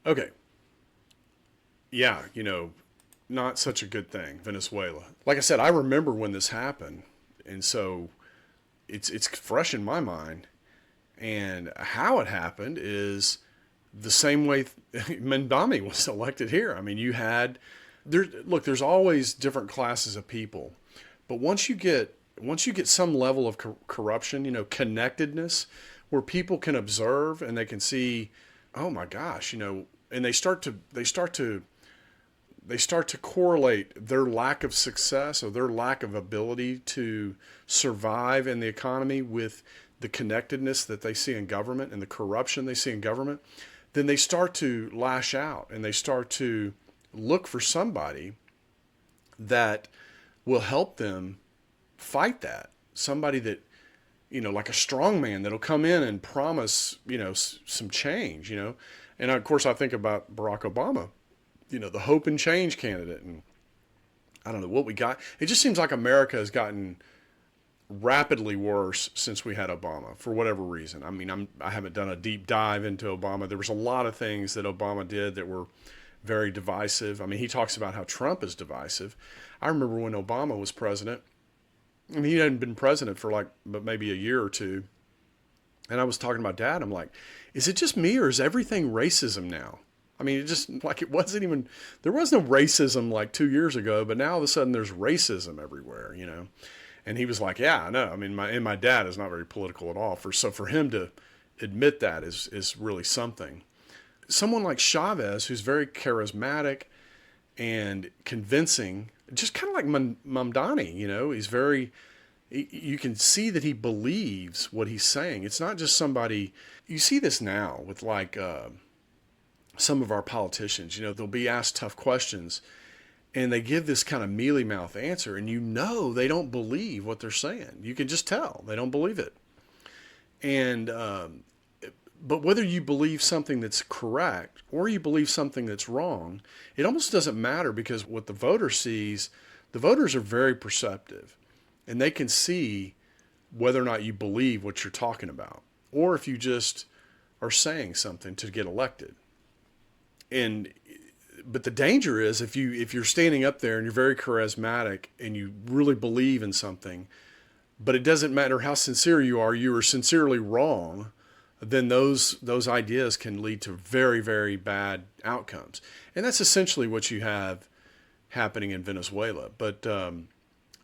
Okay. Yeah, you know, not such a good thing, Venezuela. Like I said, I remember when this happened, and so it's fresh in my mind. And how it happened is the same way Mamdani was elected here. I mean, there's always different classes of people, but once you get some level of corruption, you know, connectedness, where people can observe and they can see, oh my gosh, you know, and they start to correlate their lack of success or their lack of ability to survive in the economy with the connectedness that they see in government and the corruption they see in government. Then they start to lash out and they start to look for somebody that will help them fight that. Somebody that, you know, like a strong man that'll come in and promise, you know, some change, you know. And of course I think about Barack Obama, you know, the hope and change candidate. And I don't know what we got. It just seems like America has gotten rapidly worse since we had Obama for whatever reason. I mean, I haven't done a deep dive into Obama. There was a lot of things that Obama did that were very divisive. I mean, he talks about how Trump is divisive. I remember when Obama was president. I mean, he hadn't been president for like maybe a year or two. And I was talking to my dad. I'm like, is it just me or is everything racism now? I mean, it just like it wasn't even, there was no racism like 2 years ago, but now all of a sudden there's racism everywhere, you know? And he was like, yeah, I know. I mean, my dad is not very political at all. So for him to admit that is really something. Someone like Chavez, who's very charismatic and convincing, just kind of like Mamdani, you know, you can see that he believes what he's saying. It's not just somebody, you see this now with like some of our politicians, you know, they'll be asked tough questions and they give this kind of mealy-mouth answer, and you know they don't believe what they're saying. You can just tell they don't believe it. And but whether you believe something that's correct or you believe something that's wrong, it almost doesn't matter, because what the voter sees, the voters are very perceptive, and they can see whether or not you believe what you're talking about, or if you just are saying something to get elected. But the danger is if you're standing up there and you're very charismatic and you really believe in something, but it doesn't matter how sincere you are sincerely wrong, then those ideas can lead to very, very bad outcomes. And that's essentially what you have happening in Venezuela. But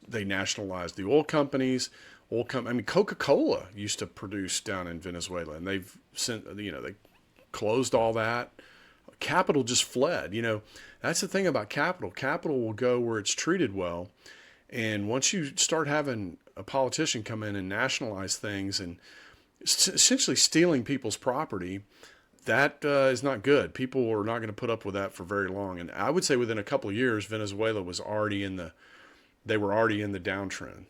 they nationalized the oil companies. I mean, Coca-Cola used to produce down in Venezuela, and they closed all that. Capital just fled. That's the thing about capital. Capital will go where it's treated well. And once you start having a politician come in and nationalize things and essentially stealing people's property, that is not good. People are not going to put up with that for very long. And I would say within a couple of years, Venezuela was already in the downtrend.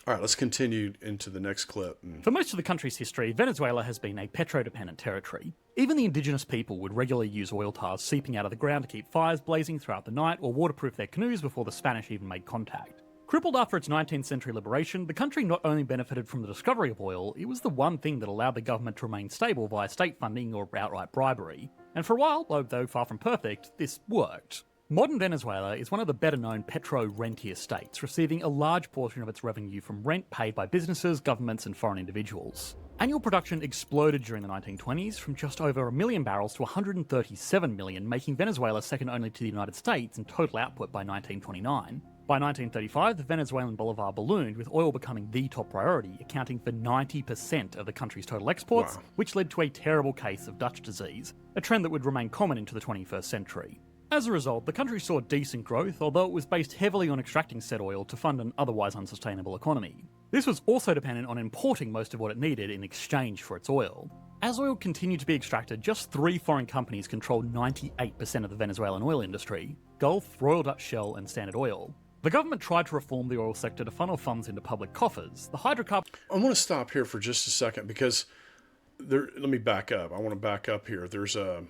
All right, let's continue into the next clip. For most of the country's history, Venezuela has been a petro-dependent territory. Even the indigenous people would regularly use oil tars seeping out of the ground to keep fires blazing throughout the night or waterproof their canoes before the Spanish even made contact. Crippled after its 19th century liberation, the country not only benefited from the discovery of oil, it was the one thing that allowed the government to remain stable via state funding or outright bribery. And for a while, though far from perfect, this worked. Modern Venezuela is one of the better-known petro-rentier states, receiving a large portion of its revenue from rent paid by businesses, governments, and foreign individuals. Annual production exploded during the 1920s from just over 1 million barrels to 137 million, making Venezuela second only to the United States in total output by 1929. By 1935, the Venezuelan bolivar ballooned, with oil becoming the top priority, accounting for 90% of the country's total exports, which led to a terrible case of Dutch disease, a trend that would remain common into the 21st century. As a result, the country saw decent growth, although it was based heavily on extracting said oil to fund an otherwise unsustainable economy. This was also dependent on importing most of what it needed in exchange for its oil. As oil continued to be extracted, just 3 foreign companies controlled 98% of the Venezuelan oil industry: Gulf, Royal Dutch Shell, and Standard Oil. The government tried to reform the oil sector to funnel funds into public coffers. The hydrocarbon... I want to stop here for just a second because let me back up. I want to back up here. There's a...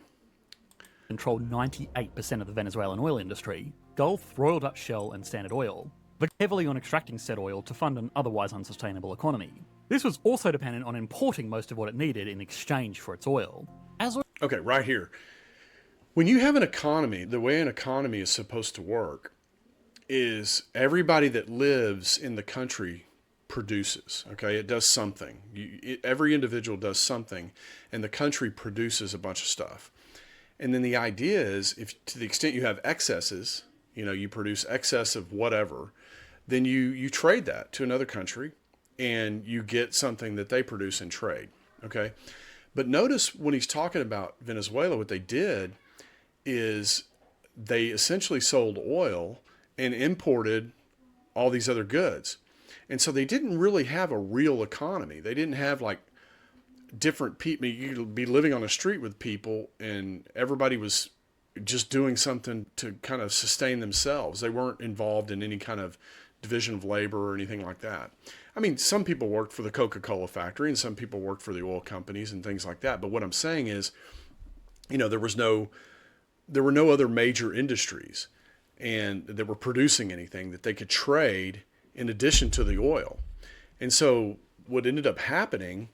controlled 98% of the Venezuelan oil industry: Gulf, Royal Dutch Shell, and Standard Oil. Heavily on extracting said oil to fund an otherwise unsustainable economy. This was also dependent on importing most of what it needed in exchange for its oil. Okay, right here. When you have an economy, the way an economy is supposed to work is everybody that lives in the country produces. Okay, it does something. Every individual does something, and the country produces a bunch of stuff. And then the idea is, if to the extent you have excesses, you produce excess of whatever, then you trade that to another country and you get something that they produce and trade. Okay. But notice when he's talking about Venezuela, what they did is they essentially sold oil and imported all these other goods. And so they didn't really have a real economy. They didn't have like different people. You'd be living on the street with people and everybody was just doing something to kind of sustain themselves. They weren't involved in any kind of division of labor or anything like that. I mean, some people worked for the Coca-Cola factory and some people worked for the oil companies and things like that. But what I'm saying is, there were no other major industries and that were producing anything that they could trade in addition to the oil. And so what ended up happening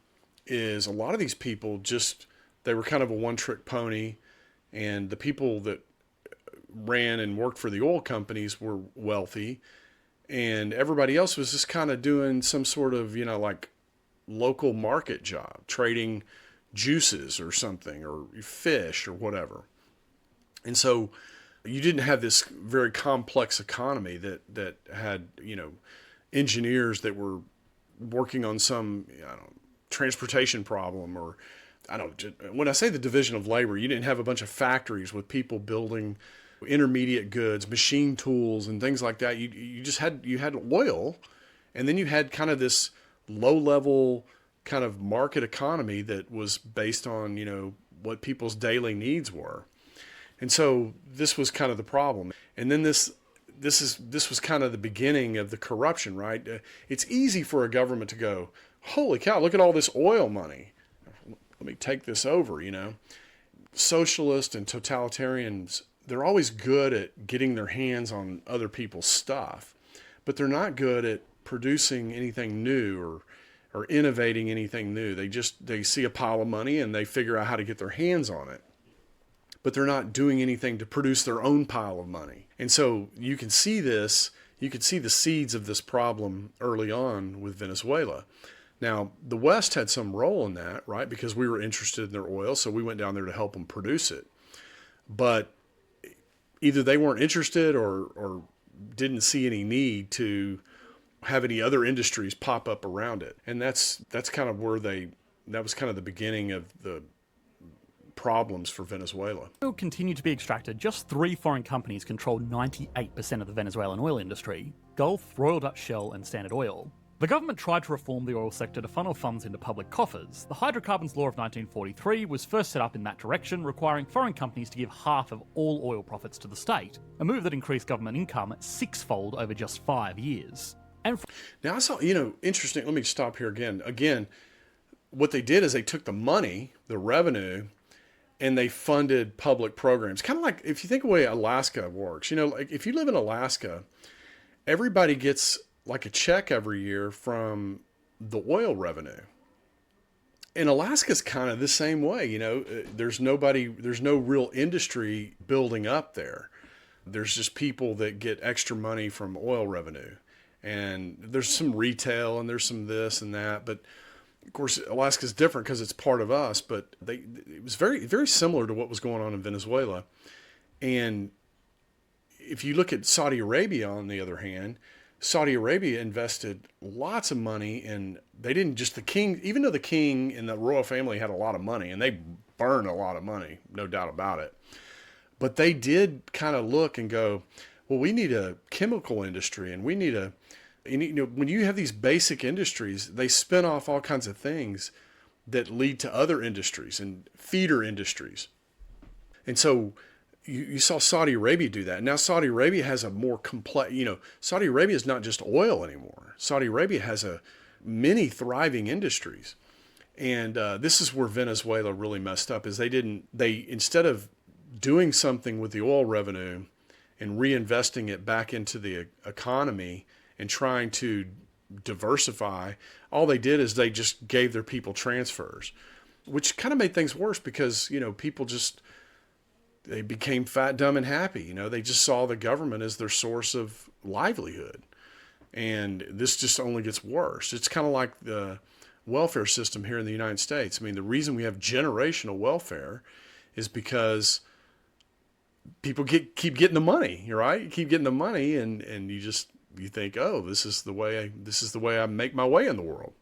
is a lot of these people they were kind of a one-trick pony, and the people that ran and worked for the oil companies were wealthy, and everybody else was just kind of doing some sort of, like local market job, trading juices or something, or fish or whatever. And so you didn't have this very complex economy that had, engineers that were working on some, transportation problem, or when I say the division of labor, you didn't have a bunch of factories with people building intermediate goods, machine tools and things like that. You had oil, and then you had kind of this low level kind of market economy that was based on, what people's daily needs were. And so this was kind of the problem. And then this was kind of the beginning of the corruption, right? It's easy for a government to go, holy cow, look at all this oil money. Let me take this over, Socialists and totalitarians, they're always good at getting their hands on other people's stuff, but they're not good at producing anything new or innovating anything new. They see a pile of money and they figure out how to get their hands on it, but they're not doing anything to produce their own pile of money. And so you can see the seeds of this problem early on with Venezuela. Now, the West had some role in that, right? Because we were interested in their oil, so we went down there to help them produce it. But either they weren't interested or didn't see any need to have any other industries pop up around it. And that's kind of where that was kind of the beginning of the problems for Venezuela. Oil continued to be extracted. Just 3 foreign companies controlled 98% of the Venezuelan oil industry: Gulf, Royal Dutch Shell, and Standard Oil. The government tried to reform the oil sector to funnel funds into public coffers. The Hydrocarbons Law of 1943 was first set up in that direction, requiring foreign companies to give half of all oil profits to the state, a move that increased government income 6-fold over just 5 years. Now I saw, interesting, let me stop here again. Again, what they did is they took the money, the revenue, and they funded public programs. Kind of like, if you think of the way Alaska works, like if you live in Alaska, everybody gets like a check every year from the oil revenue. And Alaska's kind of the same way, there's no real industry building up there. There's just people that get extra money from oil revenue. And there's some retail and there's some this and that, but of course, Alaska's different because it's part of us, but it was very, very similar to what was going on in Venezuela. And if you look at Saudi Arabia, on the other hand, Saudi Arabia invested lots of money in, they didn't just, the king, even though the king and the royal family had a lot of money, and they burned a lot of money, no doubt about it, but they did kind of look and go, well, we need a chemical industry, and we need when you have these basic industries, they spin off all kinds of things that lead to other industries and feeder industries. And so you saw Saudi Arabia do that. Now Saudi Arabia has a more complex, Saudi Arabia is not just oil anymore. Saudi Arabia has many thriving industries. And this is where Venezuela really messed up, is they instead of doing something with the oil revenue and reinvesting it back into the economy and trying to diversify, all they did is they just gave their people transfers, which kind of made things worse because, people they became fat, dumb, and happy. They just saw the government as their source of livelihood. And this just only gets worse. It's kind of like the welfare system here in the United States. I mean, the reason we have generational welfare is because people keep getting the money, right? You keep getting the money, and you think, oh, this is the way I make my way in the world.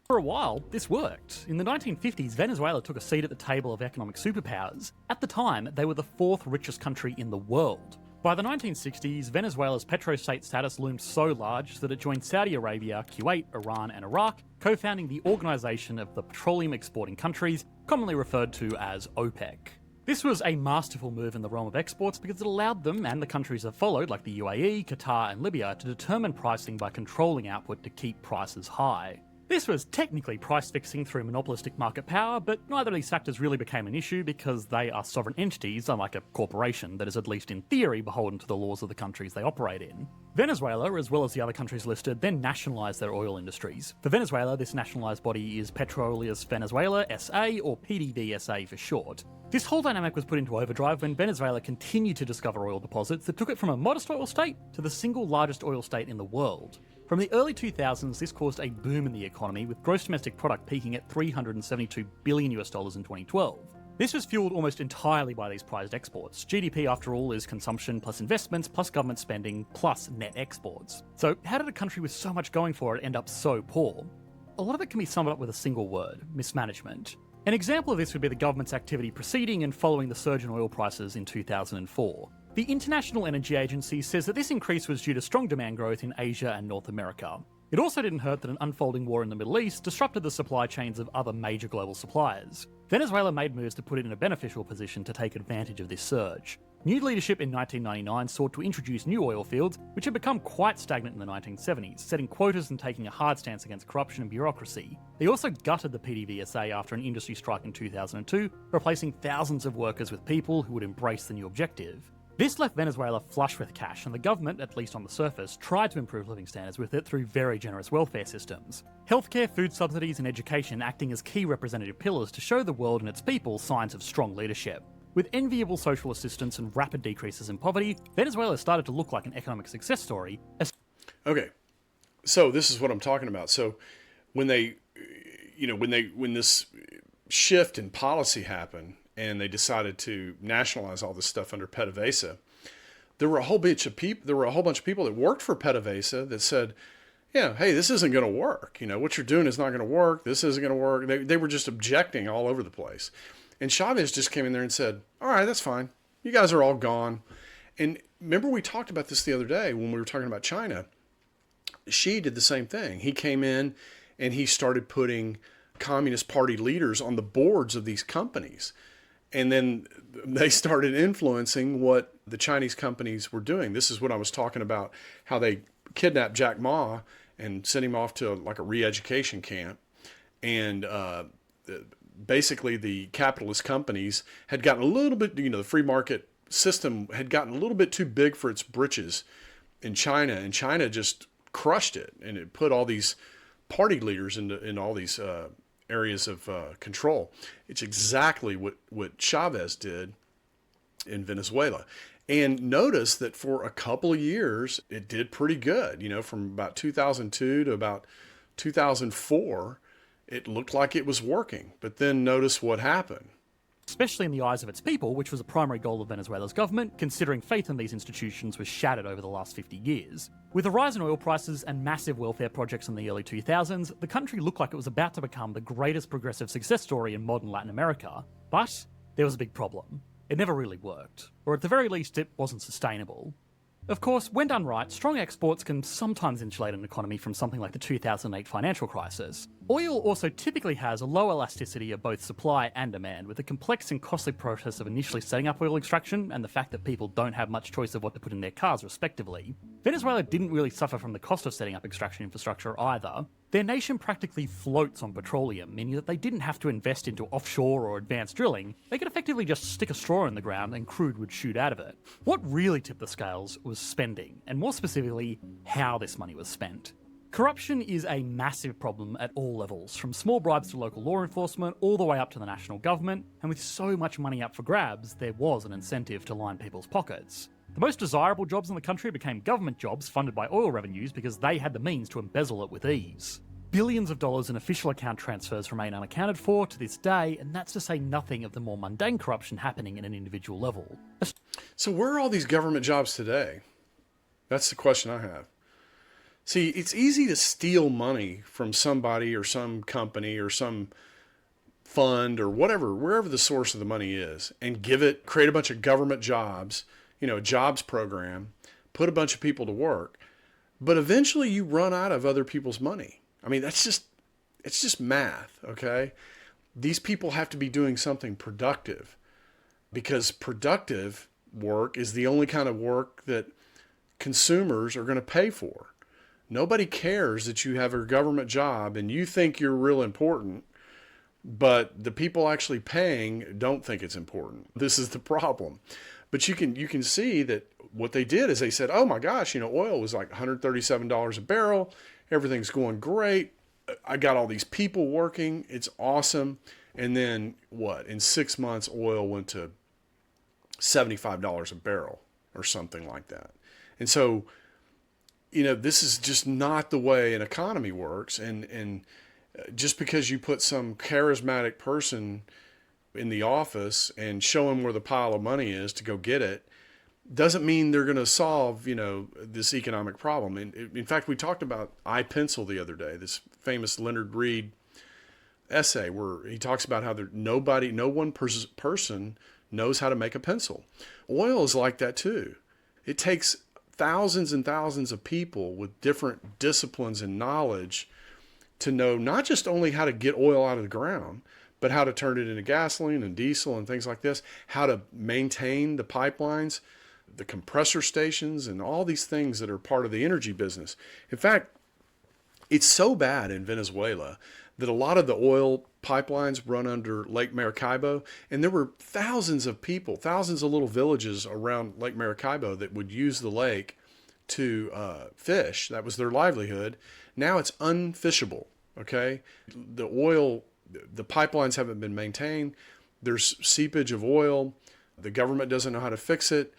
For a while, this worked. In the 1950s, Venezuela took a seat at the table of economic superpowers. At the time, they were the 4th richest country in the world. By the 1960s, Venezuela's petrostate status loomed so large that it joined Saudi Arabia, Kuwait, Iran, and Iraq, co-founding the Organization of the Petroleum Exporting Countries, commonly referred to as OPEC. This was a masterful move in the realm of exports because it allowed them, and the countries that followed, like the UAE, Qatar, and Libya, to determine pricing by controlling output to keep prices high. This was technically price fixing through monopolistic market power, but neither of these factors really became an issue because they are sovereign entities, unlike a corporation that is at least in theory beholden to the laws of the countries they operate in. Venezuela, as well as the other countries listed, then nationalised their oil industries. For Venezuela, this nationalised body is Petroleas Venezuela SA, or PDVSA for short. This whole dynamic was put into overdrive when Venezuela continued to discover oil deposits that took it from a modest oil state to the single largest oil state in the world. From the early 2000s, this caused a boom in the economy, with gross domestic product peaking at $372 billion in 2012. This was fueled almost entirely by these prized exports. GDP, after all, is consumption plus investments plus government spending plus net exports. So how did a country with so much going for it end up so poor? A lot of it can be summed up with a single word: mismanagement. An example of this would be the government's activity preceding and following the surge in oil prices in 2004. The International Energy Agency says that this increase was due to strong demand growth in Asia and North America. It also didn't hurt that an unfolding war in the Middle East disrupted the supply chains of other major global suppliers. Venezuela made moves to put it in a beneficial position to take advantage of this surge. New leadership in 1999 sought to introduce new oil fields, which had become quite stagnant in the 1970s, setting quotas and taking a hard stance against corruption and bureaucracy. They also gutted the PDVSA after an industry strike in 2002, replacing thousands of workers with people who would embrace the new objective. This left Venezuela flush with cash, and the government, at least on the surface, tried to improve living standards with it through very generous welfare systems. Healthcare, food subsidies, and education acting as key representative pillars to show the world and its people signs of strong leadership. With enviable social assistance and rapid decreases in poverty, Venezuela started to look like an economic success story. Okay, so this is what I'm talking about. So when this shift in policy happened, and they decided to nationalize all this stuff under PDVSA, there were a whole bunch of people that worked for PDVSA that said, yeah, hey, this isn't going to work. What you're doing is not going to work. This isn't going to work. They were just objecting all over the place. And Chavez just came in there and said, all right, that's fine. You guys are all gone. And remember we talked about this the other day when we were talking about China. Xi did the same thing. He came in and he started putting Communist Party leaders on the boards of these companies. And then they started influencing what the Chinese companies were doing. This is what I was talking about, how they kidnapped Jack Ma and sent him off to like a re-education camp. And basically the capitalist companies had gotten a little bit, the free market system had gotten a little bit too big for its britches in China. And China just crushed it. And it put all these party leaders in all these areas of control. It's exactly what Chavez did in Venezuela. And notice that for a couple of years, it did pretty good. From about 2002 to about 2004, it looked like it was working. But then notice what happened. Especially in the eyes of its people, which was a primary goal of Venezuela's government, considering faith in these institutions was shattered over the last 50 years. With a rise in oil prices and massive welfare projects in the early 2000s, the country looked like it was about to become the greatest progressive success story in modern Latin America. But there was a big problem. It never really worked, or at the very least it wasn't sustainable. Of course, when done right, strong exports can sometimes insulate an economy from something like the 2008 financial crisis. Oil also typically has a low elasticity of both supply and demand, with the complex and costly process of initially setting up oil extraction and the fact that people don't have much choice of what to put in their cars, respectively. Venezuela didn't really suffer from the cost of setting up extraction infrastructure either. Their nation practically floats on petroleum, meaning that they didn't have to invest into offshore or advanced drilling. They could effectively just stick a straw in the ground and crude would shoot out of it. What really tipped the scales was spending, and more specifically, how this money was spent. Corruption is a massive problem at all levels, from small bribes to local law enforcement, all the way up to the national government, and with so much money up for grabs, there was an incentive to line people's pockets. The most desirable jobs in the country became government jobs funded by oil revenues because they had the means to embezzle it with ease. Billions of dollars in official account transfers remain unaccounted for to this day, and that's to say nothing of the more mundane corruption happening at an individual level. So where are all these government jobs today? That's the question I have. See, it's easy to steal money from somebody or some company or some fund or whatever, wherever the source of the money is, and create a bunch of government jobs, a jobs program, put a bunch of people to work, but eventually you run out of other people's money. I mean, it's just math, okay? These people have to be doing something productive, because productive work is the only kind of work that consumers are going to pay for. Nobody cares that you have a government job and you think you're real important, but the people actually paying don't think it's important. This is the problem. But you can see that what they did is they said, oh my gosh, oil was like $137 a barrel. Everything's going great. I got all these people working. It's awesome. And then what? In 6 months, oil went to $75 a barrel or something like that. And so, this is just not the way an economy works. And just because you put some charismatic person in the office and show them where the pile of money is to go get it, doesn't mean they're going to solve, this economic problem. And in fact, we talked about iPencil the other day, this famous Leonard Read essay where he talks about how no one person knows how to make a pencil. Oil is like that too. It takes thousands and thousands of people with different disciplines and knowledge to know not just only how to get oil out of the ground, but how to turn it into gasoline and diesel and things like this, how to maintain the pipelines, the compressor stations, and all these things that are part of the energy business. In fact, it's so bad in Venezuela that a lot of the oil pipelines run under Lake Maracaibo, and there were thousands of people, thousands of little villages around Lake Maracaibo that would use the lake to fish. That was their livelihood. Now it's unfishable, okay? The pipelines haven't been maintained. There's seepage of oil. The government doesn't know how to fix it.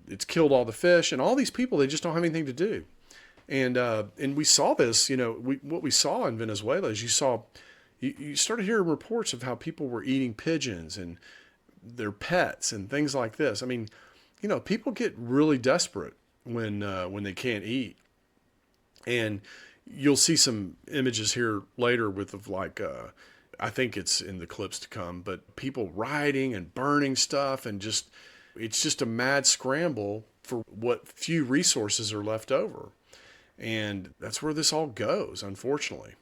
It's killed all the fish, and all these people, they just don't have anything to do. And we saw this, what we saw in Venezuela is you started hearing reports of how people were eating pigeons and their pets and things like this. I mean, people get really desperate when they can't eat. And you'll see some images here later I think it's in the clips to come, but people rioting and burning stuff, and it's just a mad scramble for what few resources are left over. And that's where this all goes, unfortunately.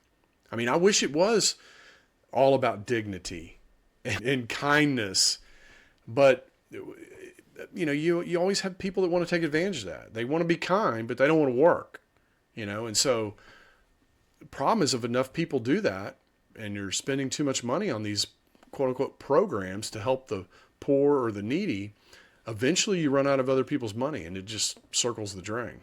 I mean, I wish it was all about dignity and kindness, but you always have people that want to take advantage of that. They want to be kind, but they don't want to work, and so the problem is if enough people do that, and you're spending too much money on these quote-unquote programs to help the poor or the needy, eventually you run out of other people's money, and it just circles the drain.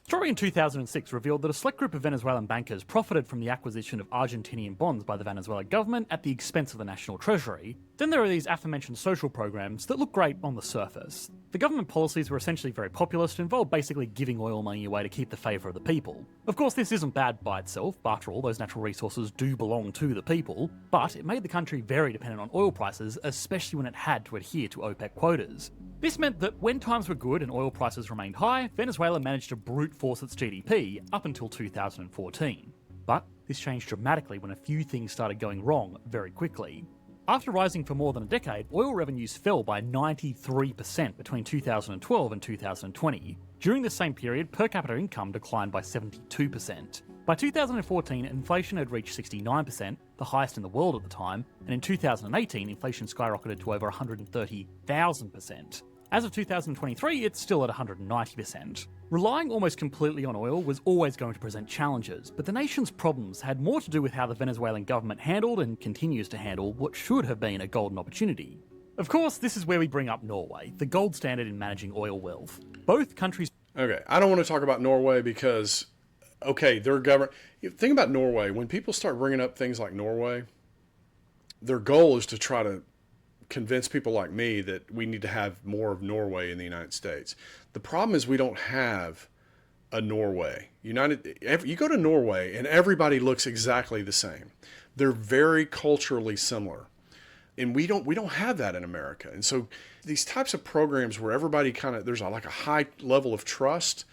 A story in 2006 revealed that a select group of Venezuelan bankers profited from the acquisition of Argentinian bonds by the Venezuelan government at the expense of the national treasury. Then there are these aforementioned social programs that look great on the surface. The government policies were essentially very populist and involved basically giving oil money away to keep the favour of the people. Of course, this isn't bad by itself. After all, those natural resources do belong to the people, but it made the country very dependent on oil prices, especially when it had to adhere to OPEC quotas. This meant that when times were good and oil prices remained high, Venezuela managed to brute force its GDP up until 2014. But this changed dramatically when a few things started going wrong very quickly. After rising for more than a decade, oil revenues fell by 93% between 2012 and 2020. During this same period, per capita income declined by 72%. By 2014, inflation had reached 69%, the highest in the world at the time, and in 2018, inflation skyrocketed to over 130,000%. As of 2023, it's still at 190%. Relying almost completely on oil was always going to present challenges, but the nation's problems had more to do with how the Venezuelan government handled and continues to handle what should have been a golden opportunity. Of course, this is where we bring up Norway, the gold standard in managing oil wealth. Both countries... Okay, I don't want to talk about Norway because, their government... Think about Norway. When people start bringing up things like Norway, their goal is to try to convince people like me that we need to have more of Norway in the United States. The problem is we don't have a Norway. You go to Norway and everybody looks exactly the same. They're very culturally similar. And we don't have that in America. And so these types of programs where everybody there's like a high level of trust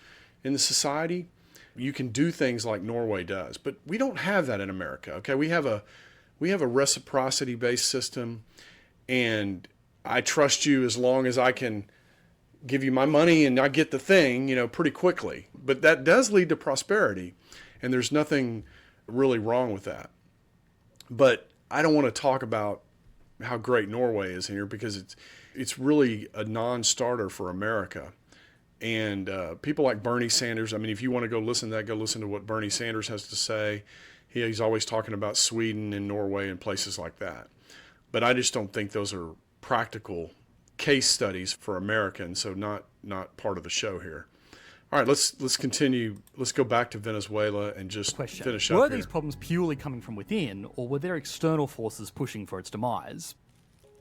in the society, you can do things like Norway does. But we don't have that in America. Okay, we have a reciprocity-based system. And I trust you as long as I can give you my money and I get the thing, pretty quickly. But that does lead to prosperity, and there's nothing really wrong with that. But I don't want to talk about how great Norway is here because it's really a non-starter for America. And people like Bernie Sanders, I mean, if you want to go listen to that, go listen to what Bernie Sanders has to say. He's always talking about Sweden and Norway and places like that. But I just don't think those are practical case studies for Americans, so not part of the show here. All right, let's continue. Let's go back to Venezuela and just finish up Were here. these problems purely coming from within, or were there external forces pushing for its demise?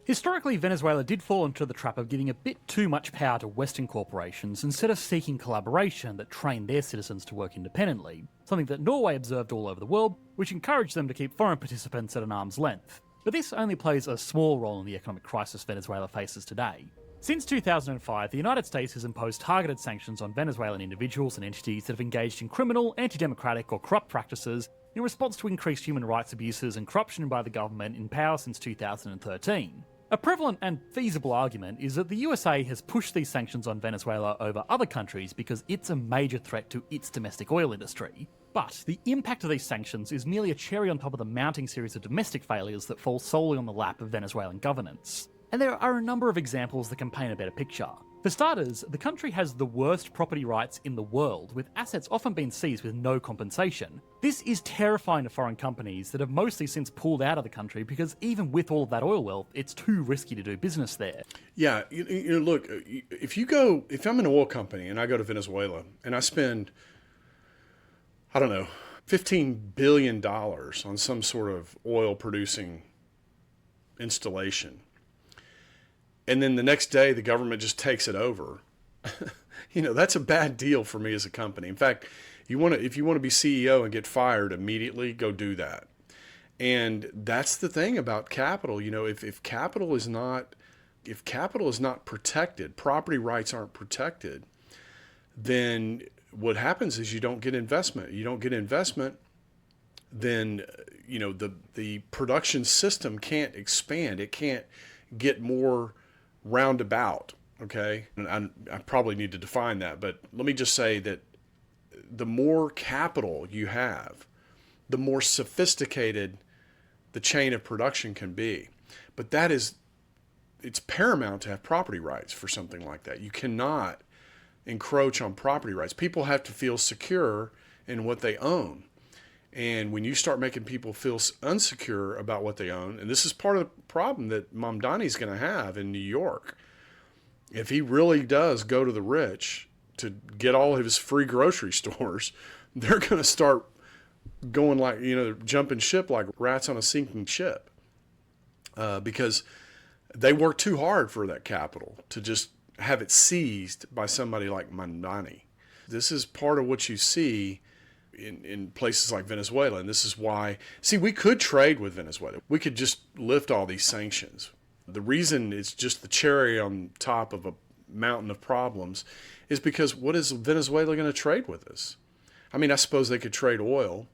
Historically, Venezuela did fall into the trap of giving a bit too much power to Western corporations instead of seeking collaboration that trained their citizens to work independently, something that Norway observed all over the world, which encouraged them to keep foreign participants at an arm's length. But this only plays a small role in the economic crisis Venezuela faces today. Since 2005, the United States has imposed targeted sanctions on Venezuelan individuals and entities that have engaged in criminal, anti-democratic or corrupt practices in response to increased human rights abuses and corruption by the government in power since 2013. A prevalent and feasible argument is that the USA has pushed these sanctions on Venezuela over other countries because it's a major threat to its domestic oil industry. But the impact of these sanctions is merely a cherry on top of the mounting series of domestic failures that fall solely on the lap of Venezuelan governance. And there are a number of examples that can paint a better picture. For starters, the country has the worst property rights in the world, with assets often being seized with no compensation. This is terrifying to foreign companies that have mostly since pulled out of the country because even with all of that oil wealth, it's too risky to do business there. Yeah, look, if I'm an oil company and I go to Venezuela and I spend, I don't know, $15 billion on some sort of oil producing installation, and then the next day the government just takes it over, that's a bad deal for me as a company. In fact, if you want to be CEO and get fired immediately, go do that. And that's the thing about capital. If capital is not if capital is not protected, property rights aren't protected, then what happens is you don't get investment. You don't get investment, then the production system can't expand. It can't get more roundabout. Okay, and I probably need to define that, but let me just say that the more capital you have, the more sophisticated the chain of production can be. But it's paramount to have property rights for something like that. You cannot encroach on property rights. People have to feel secure in what they own. And when you start making people feel unsecure about what they own, and this is part of the problem that Mamdani is going to have in New York, if he really does go to the rich to get all of his free grocery stores, they're going to start going like, jumping ship like rats on a sinking ship, because they work too hard for that capital to just have it seized by somebody like Mamdani. This is part of what you see in places like Venezuela, and this is why, we could trade with Venezuela. We could just lift all these sanctions. The reason it's just the cherry on top of a mountain of problems is because what is Venezuela going to trade with us? I mean, I suppose they could trade oil,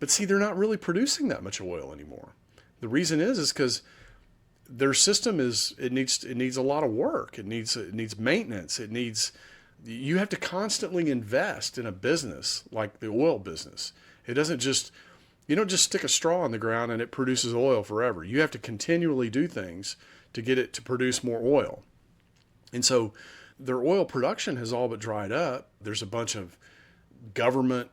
but they're not really producing that much oil anymore. The reason is because their system needs a lot of work. It needs maintenance. You have to constantly invest in a business like the oil business. You don't just stick a straw in the ground and it produces oil forever. You have to continually do things to get it to produce more oil. And so their oil production has all but dried up. There's a bunch of government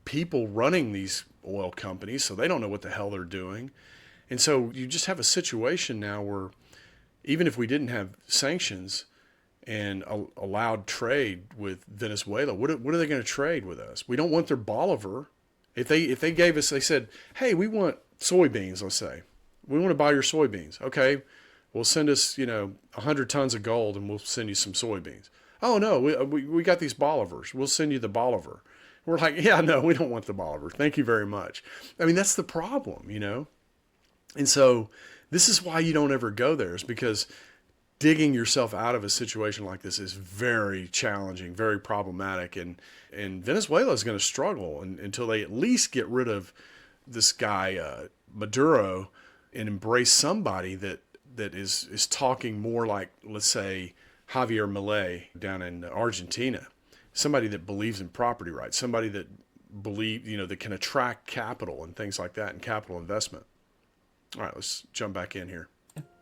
people running these oil companies, so they don't know what the hell they're doing. And so you just have a situation now where even if we didn't have sanctions and allowed trade with Venezuela, what are they going to trade with us? We don't want their Bolivar. If they gave us, they said, hey, we want soybeans, let's say. We want to buy your soybeans. Okay, well, send us, 100 tons of gold and we'll send you some soybeans. Oh, no, we got these Bolivars. We'll send you the Bolivar. We're like, yeah, no, we don't want the Bolivar. Thank you very much. I mean, that's the problem, And so this is why you don't ever go there, is because digging yourself out of a situation like this is very challenging, very problematic. And Venezuela is going to struggle until they at least get rid of this guy, Maduro, and embrace somebody that is talking more like, let's say, Javier Milei down in Argentina. Somebody that believes in property rights, somebody that that can attract capital and things like that, and capital investment. All right, let's jump back in here.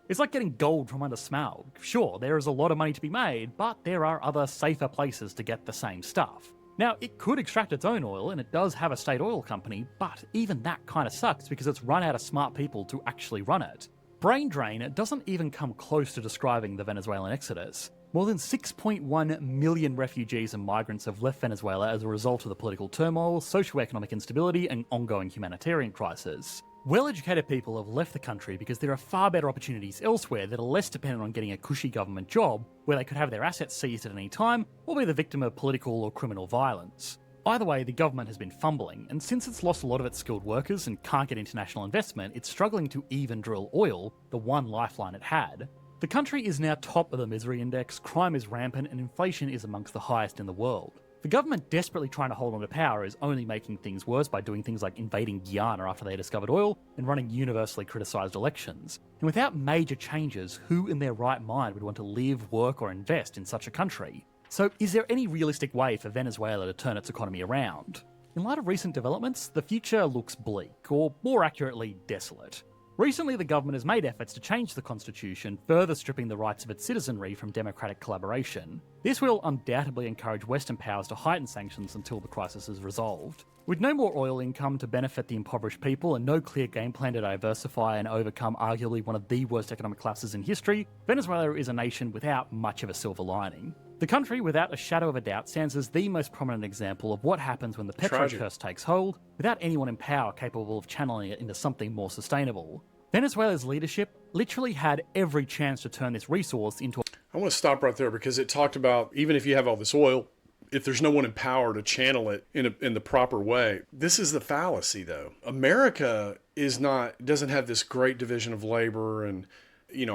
It's like getting gold from under Smaug. Sure, there is a lot of money to be made, but there are other safer places to get the same stuff. Now, it could extract its own oil, and it does have a state oil company, but even that kind of sucks because it's run out of smart people to actually run it. Brain drain doesn't even come close to describing the Venezuelan exodus. More than 6.1 million refugees and migrants have left Venezuela as a result of the political turmoil, socioeconomic instability, and ongoing humanitarian crisis. Well-educated people have left the country because there are far better opportunities elsewhere that are less dependent on getting a cushy government job, where they could have their assets seized at any time, or be the victim of political or criminal violence. Either way, the government has been fumbling, and since it's lost a lot of its skilled workers and can't get international investment, it's struggling to even drill oil, the one lifeline it had. The country is now top of the misery index, crime is rampant, and inflation is amongst the highest in the world. The government desperately trying to hold on to power is only making things worse by doing things like invading Guyana after they discovered oil and running universally criticised elections. And without major changes, who in their right mind would want to live, work, or invest in such a country? So is there any realistic way for Venezuela to turn its economy around? In light of recent developments, the future looks bleak, or more accurately, desolate. Recently, the government has made efforts to change the constitution, further stripping the rights of its citizenry from democratic collaboration. This will undoubtedly encourage Western powers to heighten sanctions until the crisis is resolved. With no more oil income to benefit the impoverished people and no clear game plan to diversify and overcome arguably one of the worst economic collapses in history, Venezuela is a nation without much of a silver lining. The country, without a shadow of a doubt, stands as the most prominent example of what happens when the petro curse takes hold, without anyone in power capable of channeling it into something more sustainable. Venezuela's leadership literally had every chance to turn this resource into I want to stop right there because it talked about, even if you have all this oil, if there's no one in power to channel it in the proper way. This is the fallacy, though. America doesn't have this great division of labor, and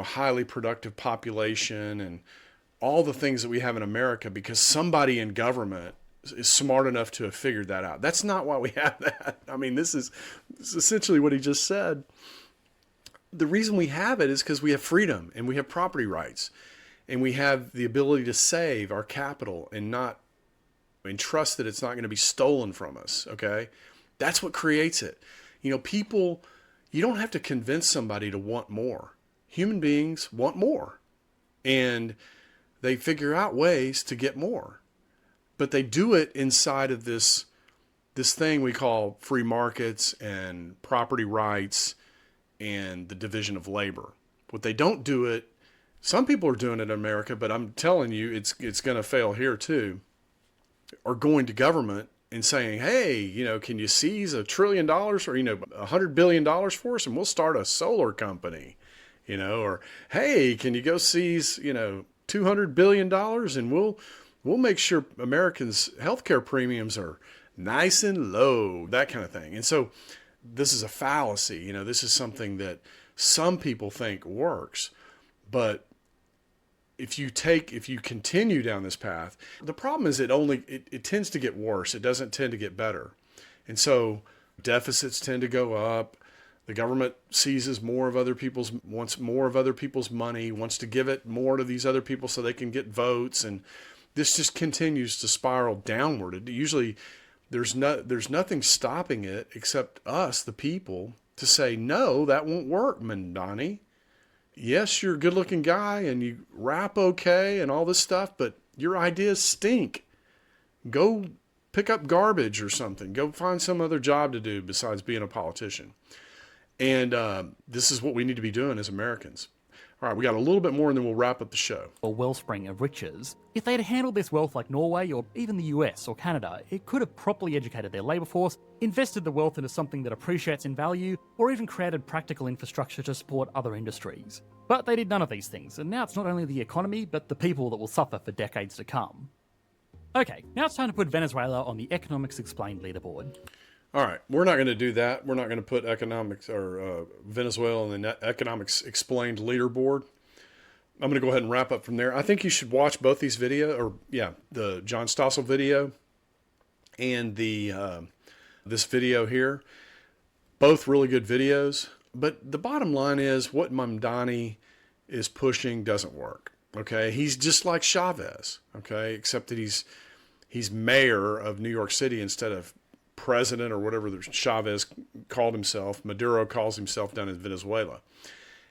highly productive population and all the things that we have in America because somebody in government is smart enough to have figured that out. That's not why we have that. I mean, this is essentially what he just said. The reason we have it is because we have freedom and we have property rights and we have the ability to save our capital and trust that it's not going to be stolen from us. Okay. That's what creates it. People, you don't have to convince somebody to want more. Human beings want more and they figure out ways to get more, but they do it inside of this thing we call free markets and property rights and the division of labor. What they don't do it, some people are doing it in America, but I'm telling you, it's going to fail here too, are going to government and saying, hey, can you seize $1 trillion or, $100 billion for us and we'll start a solar company, or hey, can you go seize, $200 billion and we'll make sure Americans' healthcare premiums are nice and low, that kind of thing. And so this is a fallacy. This is something that some people think works, but if you continue down this path, the problem is it tends to get worse. It doesn't tend to get better. And so deficits tend to go up. The government seizes wants more of other people's money, wants to give it more to these other people so they can get votes. And this just continues to spiral downward. Usually there's nothing stopping it except us, the people, to say, no, that won't work, Mamdani. Yes, you're a good-looking guy and you rap okay and all this stuff, but your ideas stink. Go pick up garbage or something. Go find some other job to do besides being a politician. And this is what we need to be doing as Americans. All right, we got a little bit more and then we'll wrap up the show. Or wellspring of riches. If they'd handled this wealth like Norway or even the US or Canada, it could have properly educated their labour force, invested the wealth into something that appreciates in value, or even created practical infrastructure to support other industries. But they did none of these things, and now it's not only the economy, but the people that will suffer for decades to come. Okay, now it's time to put Venezuela on the Economics Explained leaderboard. All right, we're not going to do that. We're not going to put economics or Venezuela on the Economics Explained leaderboard. I'm going to go ahead and wrap up from there. I think you should watch both these the John Stossel video and this video here. Both really good videos. But the bottom line is what Mamdani is pushing doesn't work. Okay, he's just like Chavez. Okay, except that he's mayor of New York City instead of president or whatever Chavez called himself. Maduro calls himself down in Venezuela.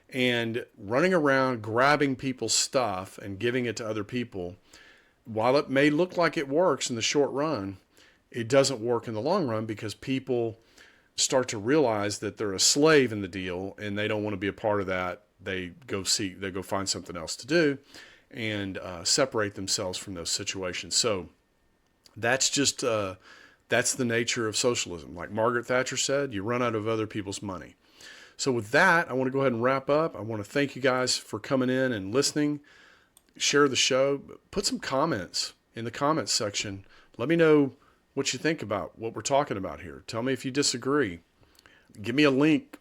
And running around grabbing people's stuff and giving it to other people, while it may look like it works in the short run, it doesn't work in the long run because people start to realize that they're a slave in the deal and they don't want to be a part of that. They go find something else to do and separate themselves from those situations. So that's just that's the nature of socialism. Like Margaret Thatcher said, you run out of other people's money. So with that, I want to go ahead and wrap up. I want to thank you guys for coming in and listening. Share the show. Put some comments in the comments section. Let me know what you think about what we're talking about here. Tell me if you disagree. Give me a link,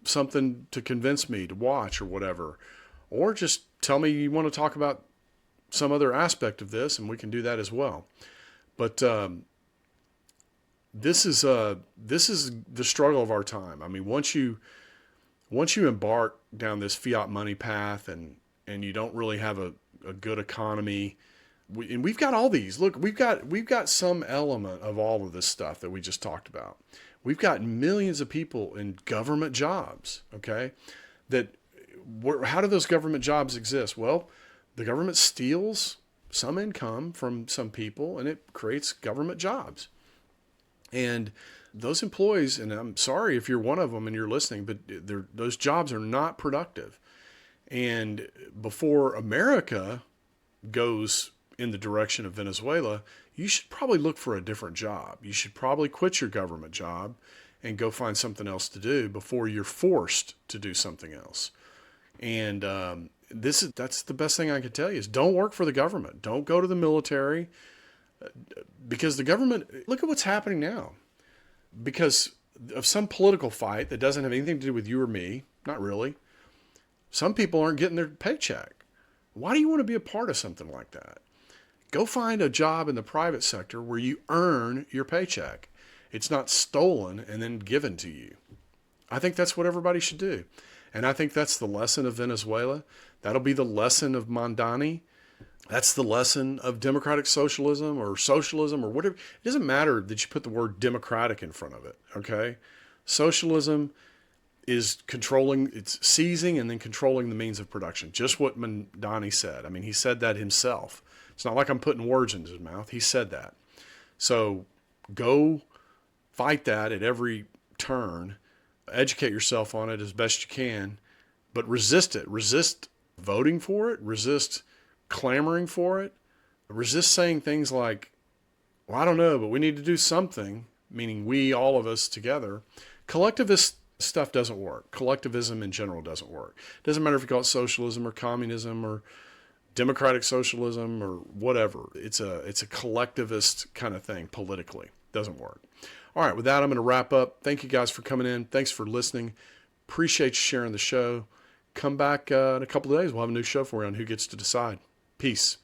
something to convince me to watch or whatever. Or just tell me you want to talk about some other aspect of this, and we can do that as well. But this is the struggle of our time. I mean, once you embark down this fiat money path and you don't really have a good economy, and we've got all these. Look, we've got some element of all of this stuff that we just talked about. We've got millions of people in government jobs. Okay, how do those government jobs exist? Well, the government steals some income from some people, and it creates government jobs. And those employees, and I'm sorry if you're one of them and you're listening, but those jobs are not productive. And before America goes in the direction of Venezuela, you should probably look for a different job. You should probably quit your government job and go find something else to do before you're forced to do something else. And that's the best thing I can tell you is don't work for the government. Don't go to the military. Because the government, look at what's happening now. Because of some political fight that doesn't have anything to do with you or me, not really, Some people aren't getting their paycheck. Why do you want to be a part of something like that? Go find a job in the private sector where you earn your paycheck. It's not stolen and then given to you. I think that's what everybody should do. And I think that's the lesson of Venezuela. That'll be the lesson of Mamdani. That's the lesson of democratic socialism or whatever. It doesn't matter that you put the word democratic in front of it, okay? Socialism is it's seizing and then controlling the means of production. Just what Mamdani said. I mean, he said that himself. It's not like I'm putting words in his mouth. He said that. So go fight that at every turn. Educate yourself on it as best you can, but resist it. Resist voting for it. Resist clamoring for it. Resist saying things like, well, I don't know, but we need to do something, meaning we, all of us together. Collectivist stuff doesn't work. Collectivism in general doesn't work. It doesn't matter if you call it socialism or communism or democratic socialism or whatever. It's a collectivist kind of thing politically. Doesn't work. All right, with that, I'm going to wrap up. Thank you guys for coming in. Thanks for listening. Appreciate you sharing the show. Come back in a couple of days. We'll have a new show for you on Who Gets to Decide. Peace.